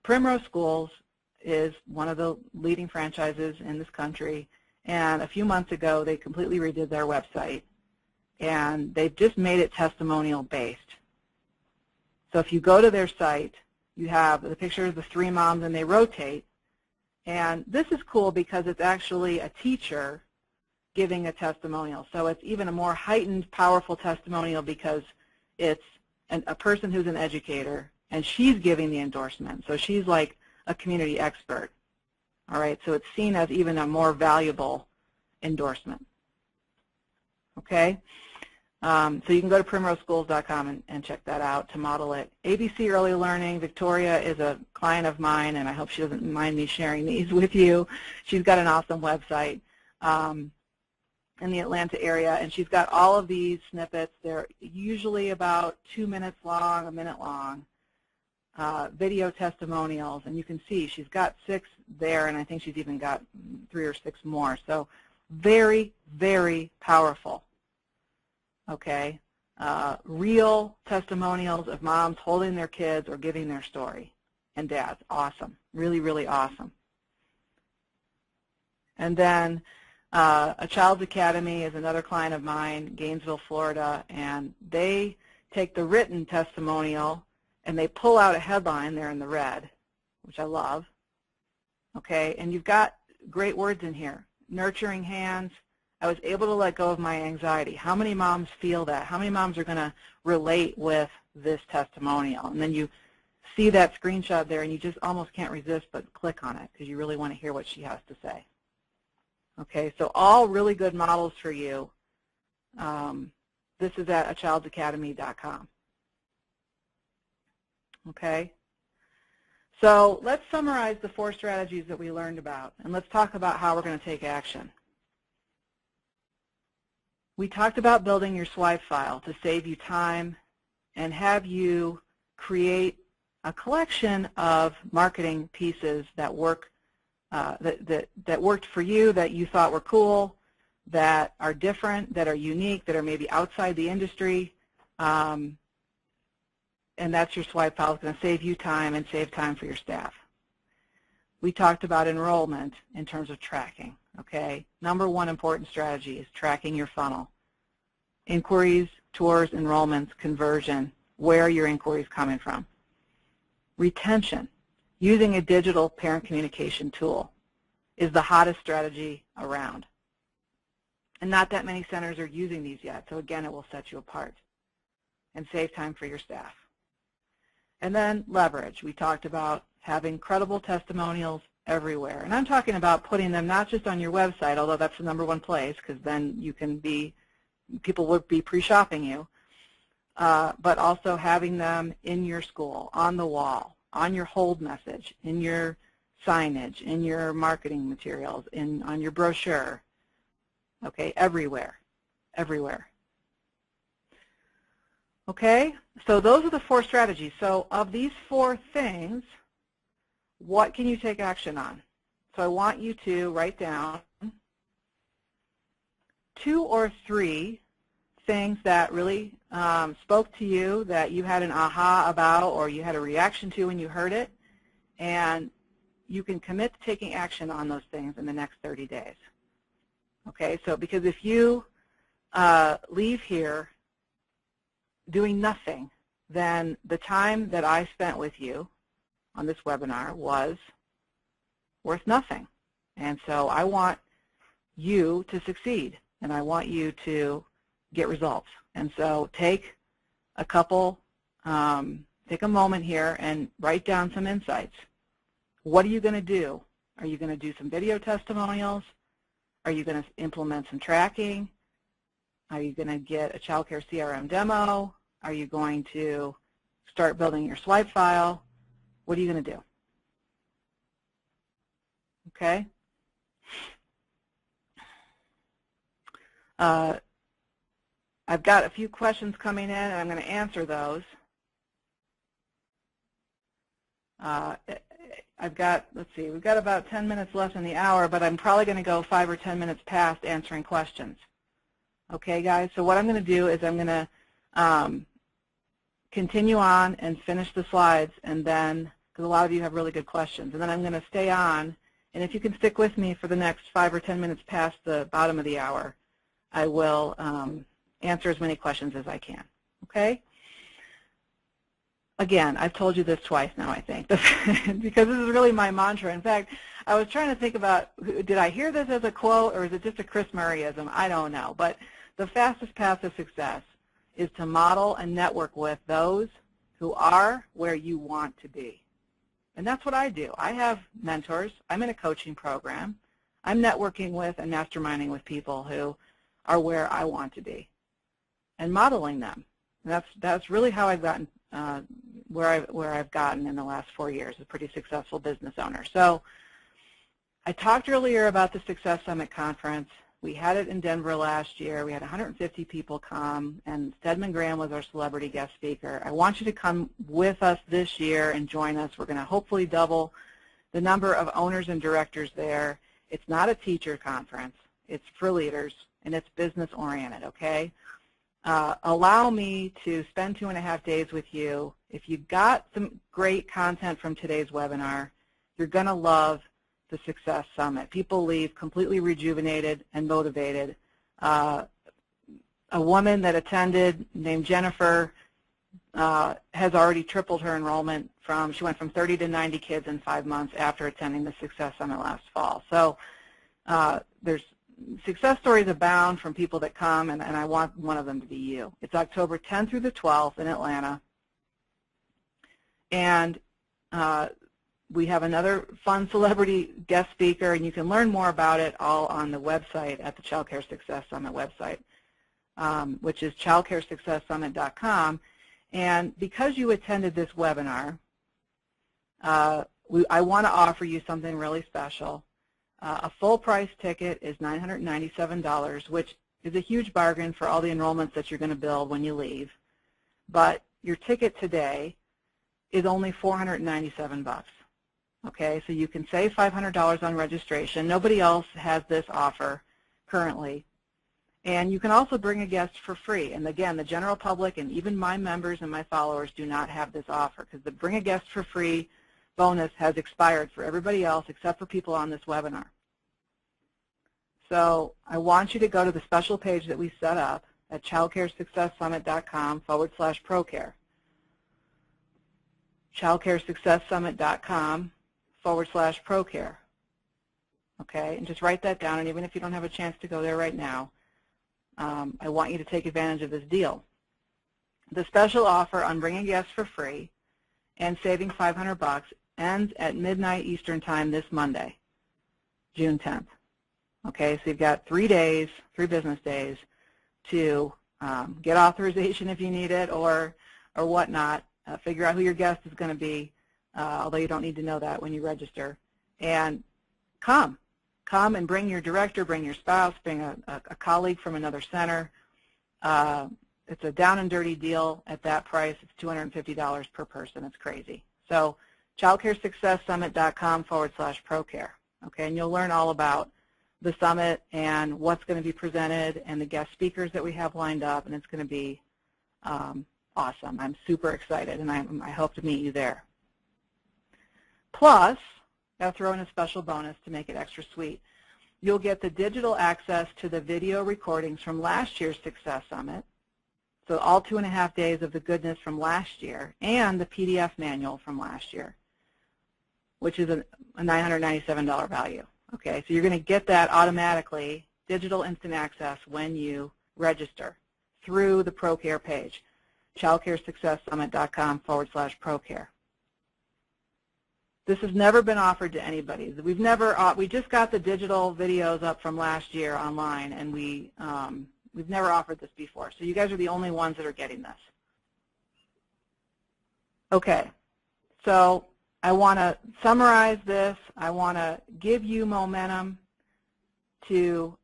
Primrose Schools is one of the leading franchises in this country, and a few months ago they completely redid their website, and they've just made it testimonial based. So if you go to their site, you have the picture of the 3 moms, and they rotate, And this is cool because it's actually a teacher giving a testimonial. So it's even a more heightened, powerful testimonial because it's a person who's an educator, and she's giving the endorsement. So she's like a community expert. All right, so it's seen as even a more valuable endorsement. Okay, so you can go to primroseschools.com and check that out to model it. ABC Early Learning, Victoria is a client of mine, and I hope she doesn't mind me sharing these with you. She's got an awesome website in the Atlanta area, and she's got all of these snippets. They're usually about 2 minutes long, a minute long, video testimonials, and you can see she's got 6 there, and I think she's even got 3 or 6 more. So very, very powerful. Okay, real testimonials of moms holding their kids or giving their story, and dads. Awesome, really, really awesome. And then A Child's Academy is another client of mine, Gainesville, Florida, and they take the written testimonial and they pull out a headline there in the red, which I love. Okay, and you've got great words in here. Nurturing hands. I was able to let go of my anxiety. How many moms feel that? How many moms are going to relate with this testimonial? And then you see that screenshot there and you just almost can't resist but click on it because you really want to hear what she has to say. Okay, so all really good models for you. This is at achildsacademy.com. Okay, so let's summarize the 4 strategies that we learned about, and let's talk about how we're going to take action. We talked about building your swipe file to save you time and have you create a collection of marketing pieces that work that worked for you, that you thought were cool, that are different, that are unique, that are maybe outside the industry, and that's your swipe file. It's going to save you time and save time for your staff. We talked about enrollment in terms of tracking. Okay, number 1 important strategy is tracking your funnel. Inquiries, tours, enrollments, conversion, where are your inquiries coming from? Retention. Using a digital parent communication tool is the hottest strategy around. And not that many centers are using these yet, so again, it will set you apart and save time for your staff. And then leverage. We talked about having credible testimonials everywhere. And I'm talking about putting them not just on your website, although that's the number 1 place, because then you can be, people will be pre-shopping you, but also having them in your school, on the wall, on your hold message, in your signage, in your marketing materials, on your brochure. Okay, everywhere, everywhere. Okay, so those are the 4 strategies. So of these 4 things, what can you take action on? So I want you to write down 2 or 3 things that really spoke to you, that you had an aha about or you had a reaction to when you heard it, and you can commit to taking action on those things in the next 30 days. Okay, so because if you leave here doing nothing, then the time that I spent with you on this webinar was worth nothing. And so I want you to succeed, and I want you to get results. And so take a couple, take a moment here and write down some insights. What are you going to do? Are you going to do some video testimonials? Are you going to implement some tracking? Are you going to get a child care CRM demo? Are you going to start building your swipe file? What are you going to do? Okay? I've got a few questions coming in, and I'm going to answer those. I've got, let's see, we've got about 10 minutes left in the hour, but I'm probably going to go 5 or 10 minutes past answering questions. Okay, guys, so what I'm going to do is I'm going to continue on and finish the slides, and then, because a lot of you have really good questions, and then I'm going to stay on, and if you can stick with me for the next 5 or 10 minutes past the bottom of the hour, I will answer as many questions as I can. Okay? again, I've told you this twice now, I think, because this is really my mantra. In fact, I was trying to think about, did I hear this as a quote or is it just a Kris Murrayism? I don't know. But the fastest path to success is to model and network with those who are where you want to be. And that's what I do. I have mentors. I'm in a coaching program. I'm networking with and masterminding with people who are where I want to be and modeling them. And that's really how I've gotten where I've gotten in the last 4 years, a pretty successful business owner. So I talked earlier about the Success Summit Conference. We had it in Denver last year. We had 150 people come, and Stedman Graham was our celebrity guest speaker. I want you to come with us this year and join us. We're going to hopefully double the number of owners and directors there. It's not a teacher conference. It's for leaders, and it's business-oriented, okay? Allow me to spend 2.5 days with you. If you got some great content from today's webinar, you're going to love the Success Summit. People leave completely rejuvenated and motivated. A woman that attended named Jennifer has already tripled her enrollment. She went from 30 to 90 kids in 5 months after attending the Success Summit last fall. So there's success stories abound from people that come, and I want one of them to be you. It's October 10th through the 12th in Atlanta. And we have another fun celebrity guest speaker, and you can learn more about it all on the website at the Child Care Success Summit website, which is childcaresuccesssummit.com. And because you attended this webinar, I want to offer you something really special. A full price ticket is $997, which is a huge bargain for all the enrollments that you're going to build when you leave. But your ticket today is only $497. Okay, so you can save $500 on registration. Nobody else has this offer currently. And you can also bring a guest for free. And again, the general public and even my members and my followers do not have this offer because the bring a guest for free bonus has expired for everybody else except for people on this webinar. So I want you to go to the special page that we set up at childcaresuccesssummit.com/procare. childcaresuccesssummit.com/procare. Okay, and just write that down, and even if you don't have a chance to go there right now, I want you to take advantage of this deal. The special offer on bringing guests for free and saving $500 ends at midnight Eastern Time this Monday, June 10th. Okay, so you've got 3 days, 3 business days to get authorization if you need it or whatnot, figure out who your guest is going to be, although you don't need to know that when you register, and come and bring your director, bring your spouse, bring a colleague from another center. It's a down and dirty deal at that price. It's $250 per person. It's crazy. So childcaresuccesssummit.com/procare. Okay, and you'll learn all about the summit and what's going to be presented and the guest speakers that we have lined up, and it's going to be awesome. I'm super excited, and I hope to meet you there. Plus, I'll throw in a special bonus to make it extra sweet. You'll get the digital access to the video recordings from last year's Success Summit, so all 2.5 days of the goodness from last year, and the PDF manual from last year, which is a $997 value. Okay, so you're going to get that automatically, digital instant access, when you register through the ProCare page, childcaresuccesssummit.com/procare. This has never been offered to anybody. We just got the digital videos up from last year online, and we've never offered this before. So you guys are the only ones that are getting this. Okay, so I want to summarize this. I want to give you momentum to,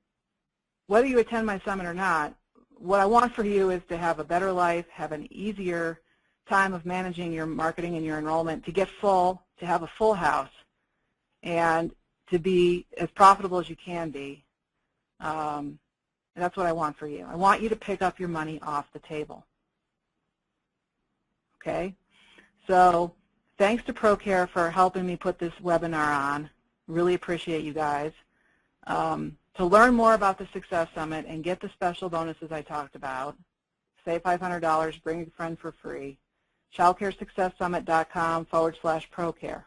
whether you attend my summit or not, what I want for you is to have a better life, have an easier time of managing your marketing and your enrollment, to get full, to have a full house, and to be as profitable as you can be. And that's what I want for you. I want you to pick up your money off the table. Okay? So thanks to ProCare for helping me put this webinar on. Really appreciate you guys. To learn more about the Success Summit and get the special bonuses I talked about, save $500, bring a friend for free, childcaresuccesssummit.com/procare.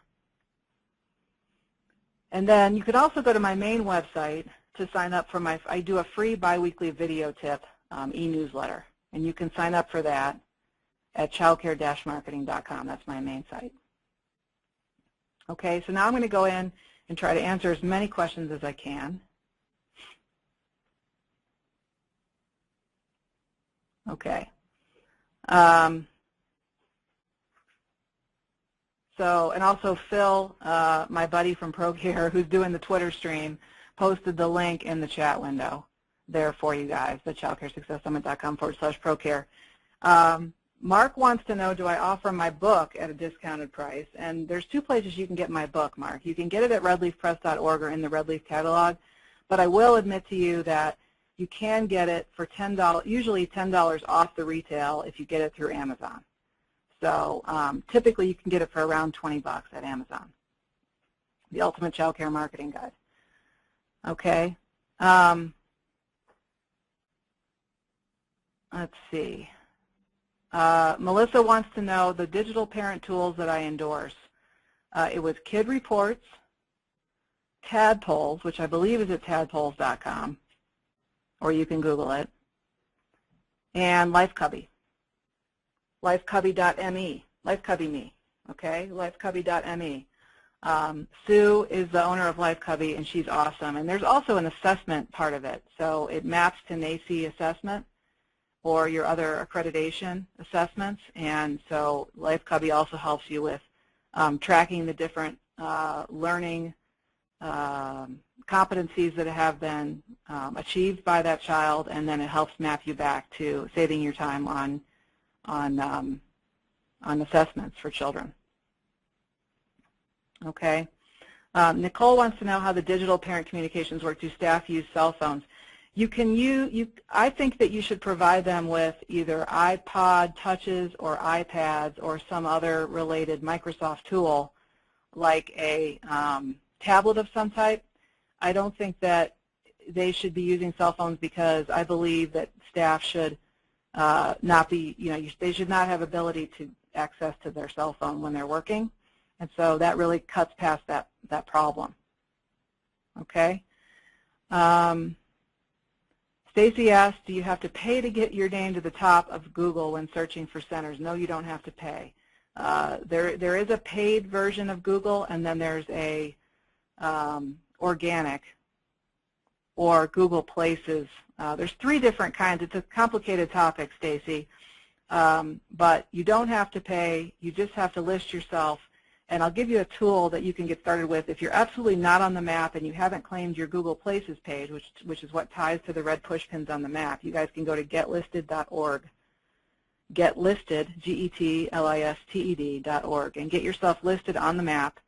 And then you could also go to my main website to sign up for I do a free biweekly video tip e-newsletter, and you can sign up for that at childcare-marketing.com. That's my main site. Okay, so now I'm going to go in and try to answer as many questions as I can. Okay. And also Phil, my buddy from ProCare, who's doing the Twitter stream, posted the link in the chat window there for you guys, the childcaresuccesssummit.com/ProCare. Mark wants to know, do I offer my book at a discounted price? And there's two places you can get my book, Mark. You can get it at redleafpress.org or in the Red Leaf catalog, but I will admit to you that you can get it for $10, usually $10 off the retail if you get it through Amazon. So typically you can get it for around 20 bucks at Amazon. The Ultimate Child Care Marketing Guide. Okay. Let's see. Melissa wants to know the digital parent tools that I endorse. It was Kid Reports, Tadpoles, which I believe is at tadpoles.com, or you can Google it, and LifeCubby. LifeCubby.me, LifeCubby.me, okay, LifeCubby.me. Sue is the owner of LifeCubby, and she's awesome. And there's also an assessment part of it, so it maps to NACE assessment or your other accreditation assessments, and so LifeCubby also helps you with tracking the different learning competencies that have been achieved by that child, and then it helps map you back to saving your time on assessments for children. Okay. Nicole wants to know how the digital parent communications work. Do staff use cell phones? You can I think that you should provide them with either iPod Touches or iPads or some other related Microsoft tool like a tablet of some type. I don't think that they should be using cell phones because I believe that staff should not be, they should not have ability to access to their cell phone when they're working. And so that really cuts past that problem. Okay. Stacy asked, do you have to pay to get your name to the top of Google when searching for centers? No, you don't have to pay. There is a paid version of Google, and then there's a organic or Google Places. There's three different kinds. It's a complicated topic, Stacy, but you don't have to pay. You just have to list yourself. And I'll give you a tool that you can get started with. If you're absolutely not on the map and you haven't claimed your Google Places page, which is what ties to the red push pins on the map, you guys can go to getlisted.org. Getlisted, Getlisted.org, and get yourself listed on the map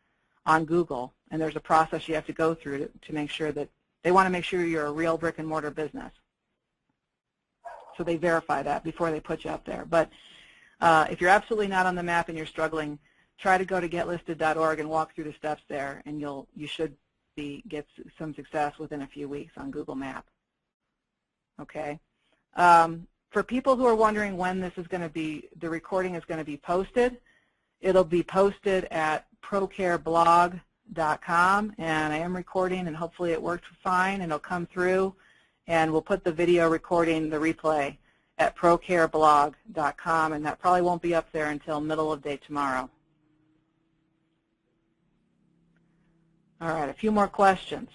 on Google. And there's a process you have to go through to make sure that they want to make sure you're a real brick and mortar business. So they verify that before they put you up there. But if you're absolutely not on the map and you're struggling, try to go to getlisted.org and walk through the steps there, and you should get some success within a few weeks on Google Map. Okay. For people who are wondering when this is going to be, the recording is going to be posted, it'll be posted at procareblog.com, and I am recording, and hopefully it worked fine, and it'll come through, and we'll put the video recording, the replay, at procareblog.com, and that probably won't be up there until middle of day tomorrow. All right, a few more questions.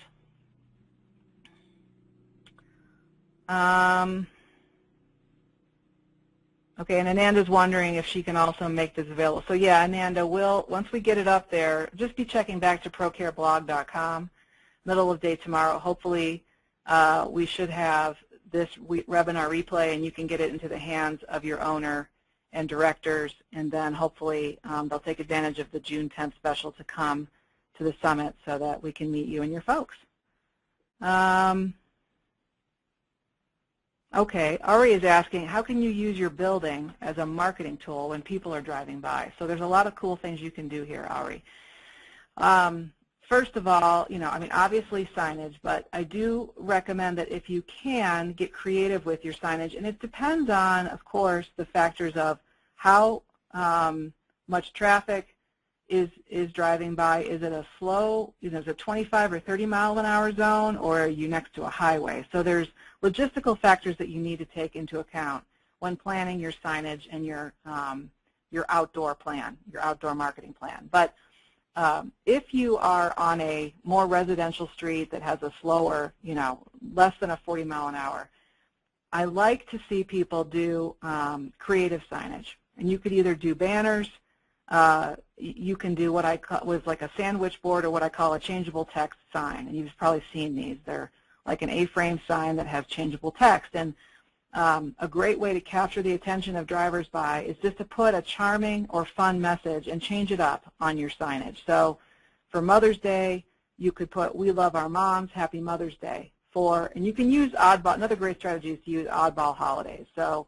Okay, and Ananda's wondering if she can also make this available. So yeah, Ananda, once we get it up there, just be checking back to procareblog.com, middle of day tomorrow. Hopefully we should have this webinar replay, and you can get it into the hands of your owner and directors, and then hopefully they'll take advantage of the June 10th special to come to the summit so that we can meet you and your folks. Okay, Ari is asking, how can you use your building as a marketing tool when people are driving by? So there's a lot of cool things you can do here, Ari. First of all, obviously signage, but I do recommend that if you can, get creative with your signage, and it depends on, of course, the factors of how much traffic is driving by? Is it a slow, is it a 25 or 30 mile an hour zone, or are you next to a highway? So there's logistical factors that you need to take into account when planning your signage and your outdoor plan, your outdoor marketing plan. But if you are on a more residential street that has a slower, less than a 40 mile an hour, I like to see people do creative signage. And you could either do banners, you can do what I call was like a sandwich board, or what I call a changeable text sign. And you've probably seen these. They're like an A-frame sign that has changeable text. And a great way to capture the attention of drivers by is just to put a charming or fun message and change it up on your signage. So for Mother's Day, you could put, "We love our moms, happy Mother's Day." And you can use oddball, another great strategy is to use oddball holidays. So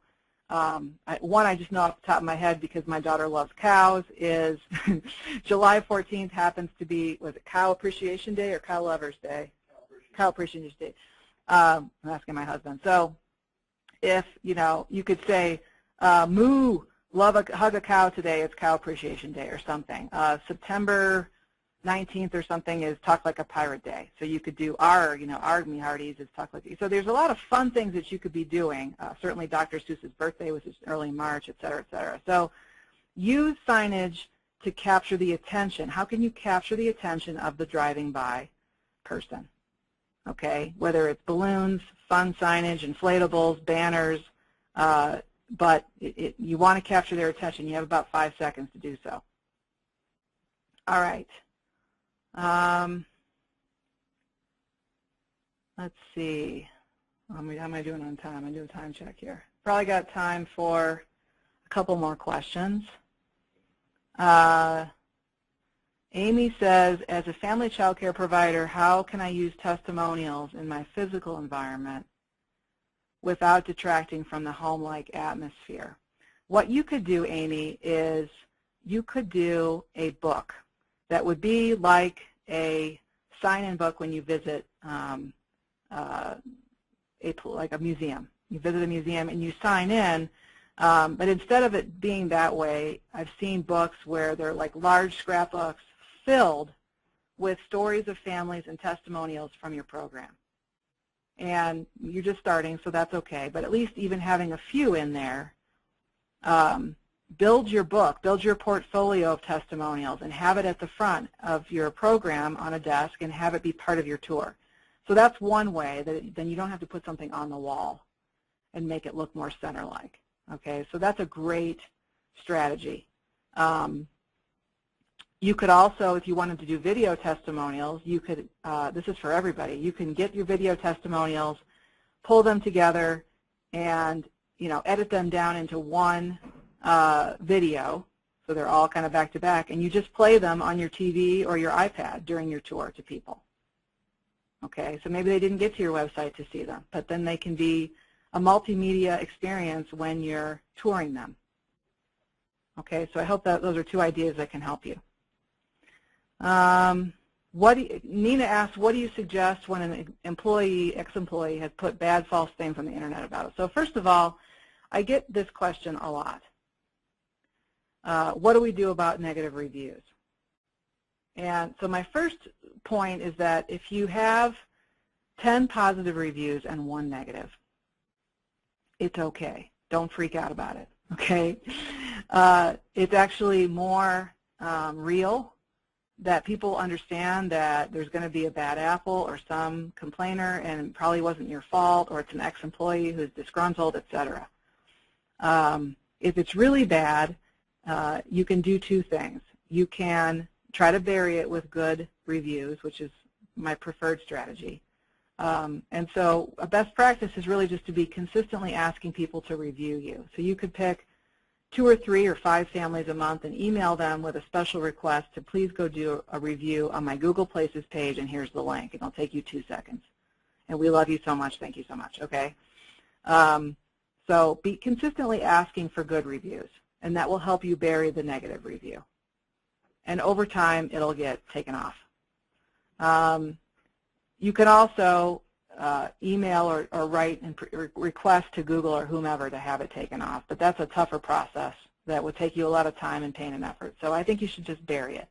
one I just know off the top of my head because my daughter loves cows is July 14th happens to be, was it Cow Appreciation Day or Cow Lovers Day? Cow Appreciation Day. I'm asking my husband. So if, you could say, "Moo, hug a cow today, it's Cow Appreciation Day," or something. September 19th or something is Talk Like a Pirate Day. So you could do arg me hearties is Talk Like. So there's a lot of fun things that you could be doing. Certainly Dr. Seuss's birthday was early March, et cetera, et cetera. So use signage to capture the attention. How can you capture the attention of the driving by person? Okay, whether it's balloons, fun signage, inflatables, banners, but you want to capture their attention. You have about 5 seconds to do so. All right. Let's see. How am I doing on time? I'm doing a time check here. Probably got time for a couple more questions. Amy says, as a family child care provider, how can I use testimonials in my physical environment without detracting from the home-like atmosphere? What you could do, Amy, is you could do a book that would be like a sign-in book when you visit like a museum. You visit a museum and you sign in, but instead of it being that way, I've seen books where they're like large scrapbooks filled with stories of families and testimonials from your program. And you're just starting, so that's okay, but at least even having a few in there, build your book, build your portfolio of testimonials, and have it at the front of your program on a desk and have it be part of your tour. So that's one way that then you don't have to put something on the wall and make it look more center-like. Okay, so that's a great strategy. You could also, if you wanted to do video testimonials, you could, this is for everybody, you can get your video testimonials, pull them together, and edit them down into one video, so they're all kind of back to back, and you just play them on your TV or your iPad during your tour to people. Okay, so maybe they didn't get to your website to see them, but then they can be a multimedia experience when you're touring them. Okay, so I hope that those are two ideas that can help you. Nina asks, what do you suggest when an employee, ex-employee, has put bad, false things on the internet about it? So first of all, I get this question a lot. What do we do about negative reviews? And so my first point is that if you have 10 positive reviews and 1 negative, it's okay. Don't freak out about it, okay? It's actually more real that people understand that there's going to be a bad apple or some complainer and it probably wasn't your fault, or it's an ex-employee who's disgruntled, etc. If it's really bad, you can do two things. You can try to bury it with good reviews, which is my preferred strategy. And so a best practice is really just to be consistently asking people to review you. So you could pick 2 or 3 or 5 families a month and email them with a special request to please go do a review on my Google Places page, and here's the link. It'll take you 2 seconds. And we love you so much. Thank you so much. Okay? So be consistently asking for good reviews, and that will help you bury the negative review. And over time, it'll get taken off. You can also email or write and request to Google or whomever to have it taken off, but that's a tougher process that would take you a lot of time and pain and effort. So I think you should just bury it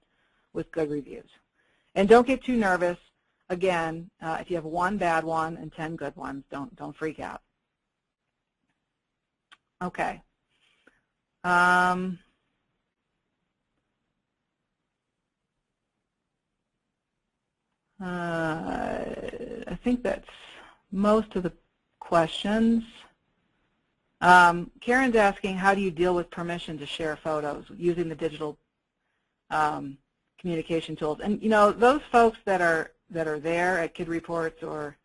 with good reviews. And don't get too nervous. Again, if you have one bad one and 10 good ones, don't freak out. Okay. I think that's most of the questions. Karen's asking, how do you deal with permission to share photos using the digital communication tools? And you know, those folks that are there at Kid Reports or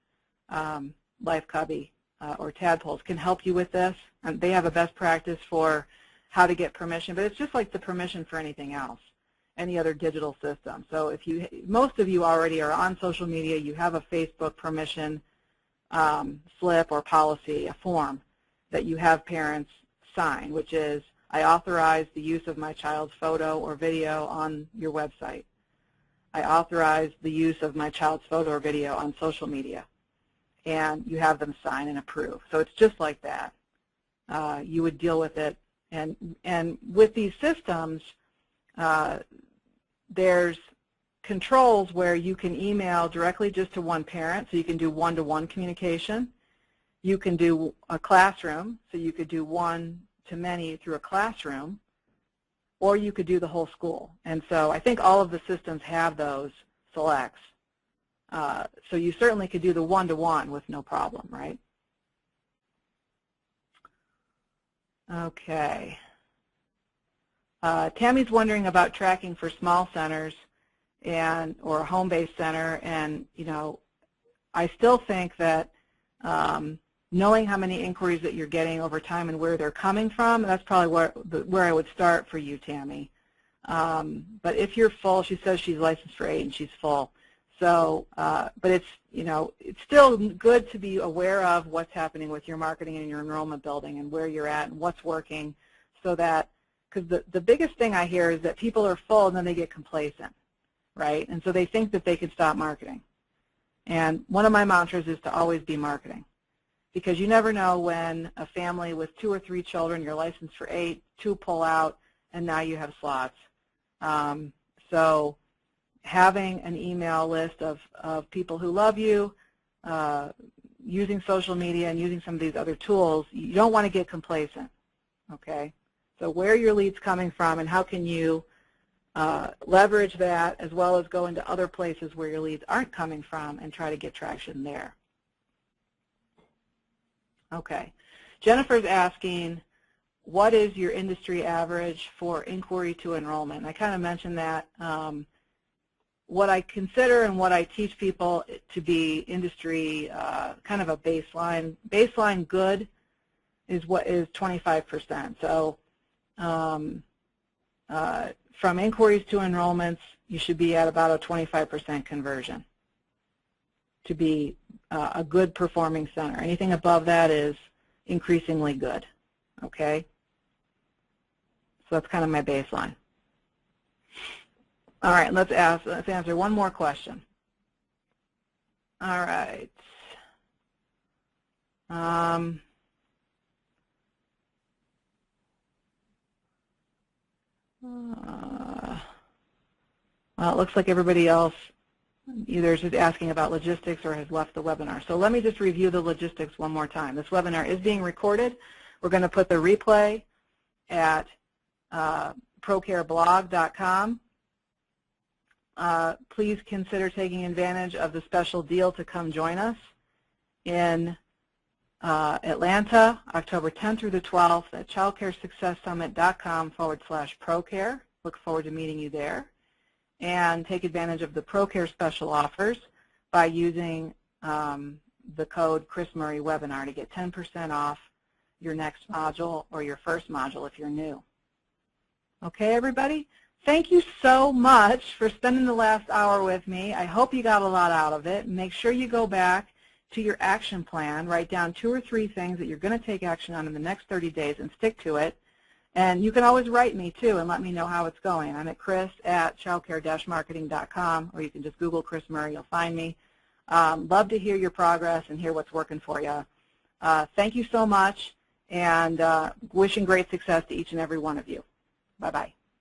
Life Cubby or Tadpoles can help you with this. And they have a best practice for how to get permission, but it's just like the permission for anything else, any other digital system. So if most of you already are on social media, you have a Facebook permission slip or policy, a form that you have parents sign, which is, I authorize the use of my child's photo or video on your website. I authorize the use of my child's photo or video on social media. And you have them sign and approve. So it's just like that. You would deal with it. And with these systems, there's controls where you can email directly just to one parent, so you can do one-to-one communication. You can do a classroom, so you could do one-to-many through a classroom, or you could do the whole school. And so I think all of the systems have those selects. So you certainly could do the one-to-one with no problem, right? Okay. Tammy's wondering about tracking for small centers or a home-based center, and you know, I still think that knowing how many inquiries that you're getting over time and where they're coming from, that's probably where I would start for you, Tammy. But if you're full, she says she's licensed for 8 and she's full. So, but it's, you know, it's still good to be aware of what's happening with your marketing and your enrollment building and where you're at and what's working, so that, because the biggest thing I hear is that people are full and then they get complacent, right? And so they think that they can stop marketing. And one of my mantras is to always be marketing, because you never know when a family with 2 or 3 children, you're licensed for 8, 2 pull out, and now you have slots. So having an email list of people who love you, using social media and using some of these other tools, you don't want to get complacent, okay? So where are your leads coming from, and how can you leverage that, as well as go into other places where your leads aren't coming from and try to get traction there. Okay. Jennifer's asking, what is your industry average for inquiry to enrollment? And I kind of mentioned that. What I consider and what I teach people to be industry kind of a baseline. Baseline good is what is 25%. So from inquiries to enrollments, you should be at about a 25% conversion to be a good performing center. Anything above that is increasingly good, okay? So that's kind of my baseline. All right, let's answer one more question. All right. Well, it looks like everybody else either is just asking about logistics or has left the webinar. So let me just review the logistics one more time. This webinar is being recorded. We're going to put the replay at procareblog.com. Please consider taking advantage of the special deal to come join us in Atlanta, October 10th through the 12th at childcaresuccesssummit.com/procare. Look forward to meeting you there. And take advantage of the ProCare special offers by using the code Kris Murray Webinar to get 10% off your next module or your first module if you're new. Okay, everybody? Thank you so much for spending the last hour with me. I hope you got a lot out of it. Make sure you go back to your action plan, write down 2 or 3 things that you're going to take action on in the next 30 days and stick to it. And you can always write me, too, and let me know how it's going. I'm at Kris@childcare-marketing.com, or you can just Google Kris Murray. You'll find me. Love to hear your progress and hear what's working for you. Thank you so much, and wishing great success to each and every one of you. Bye-bye.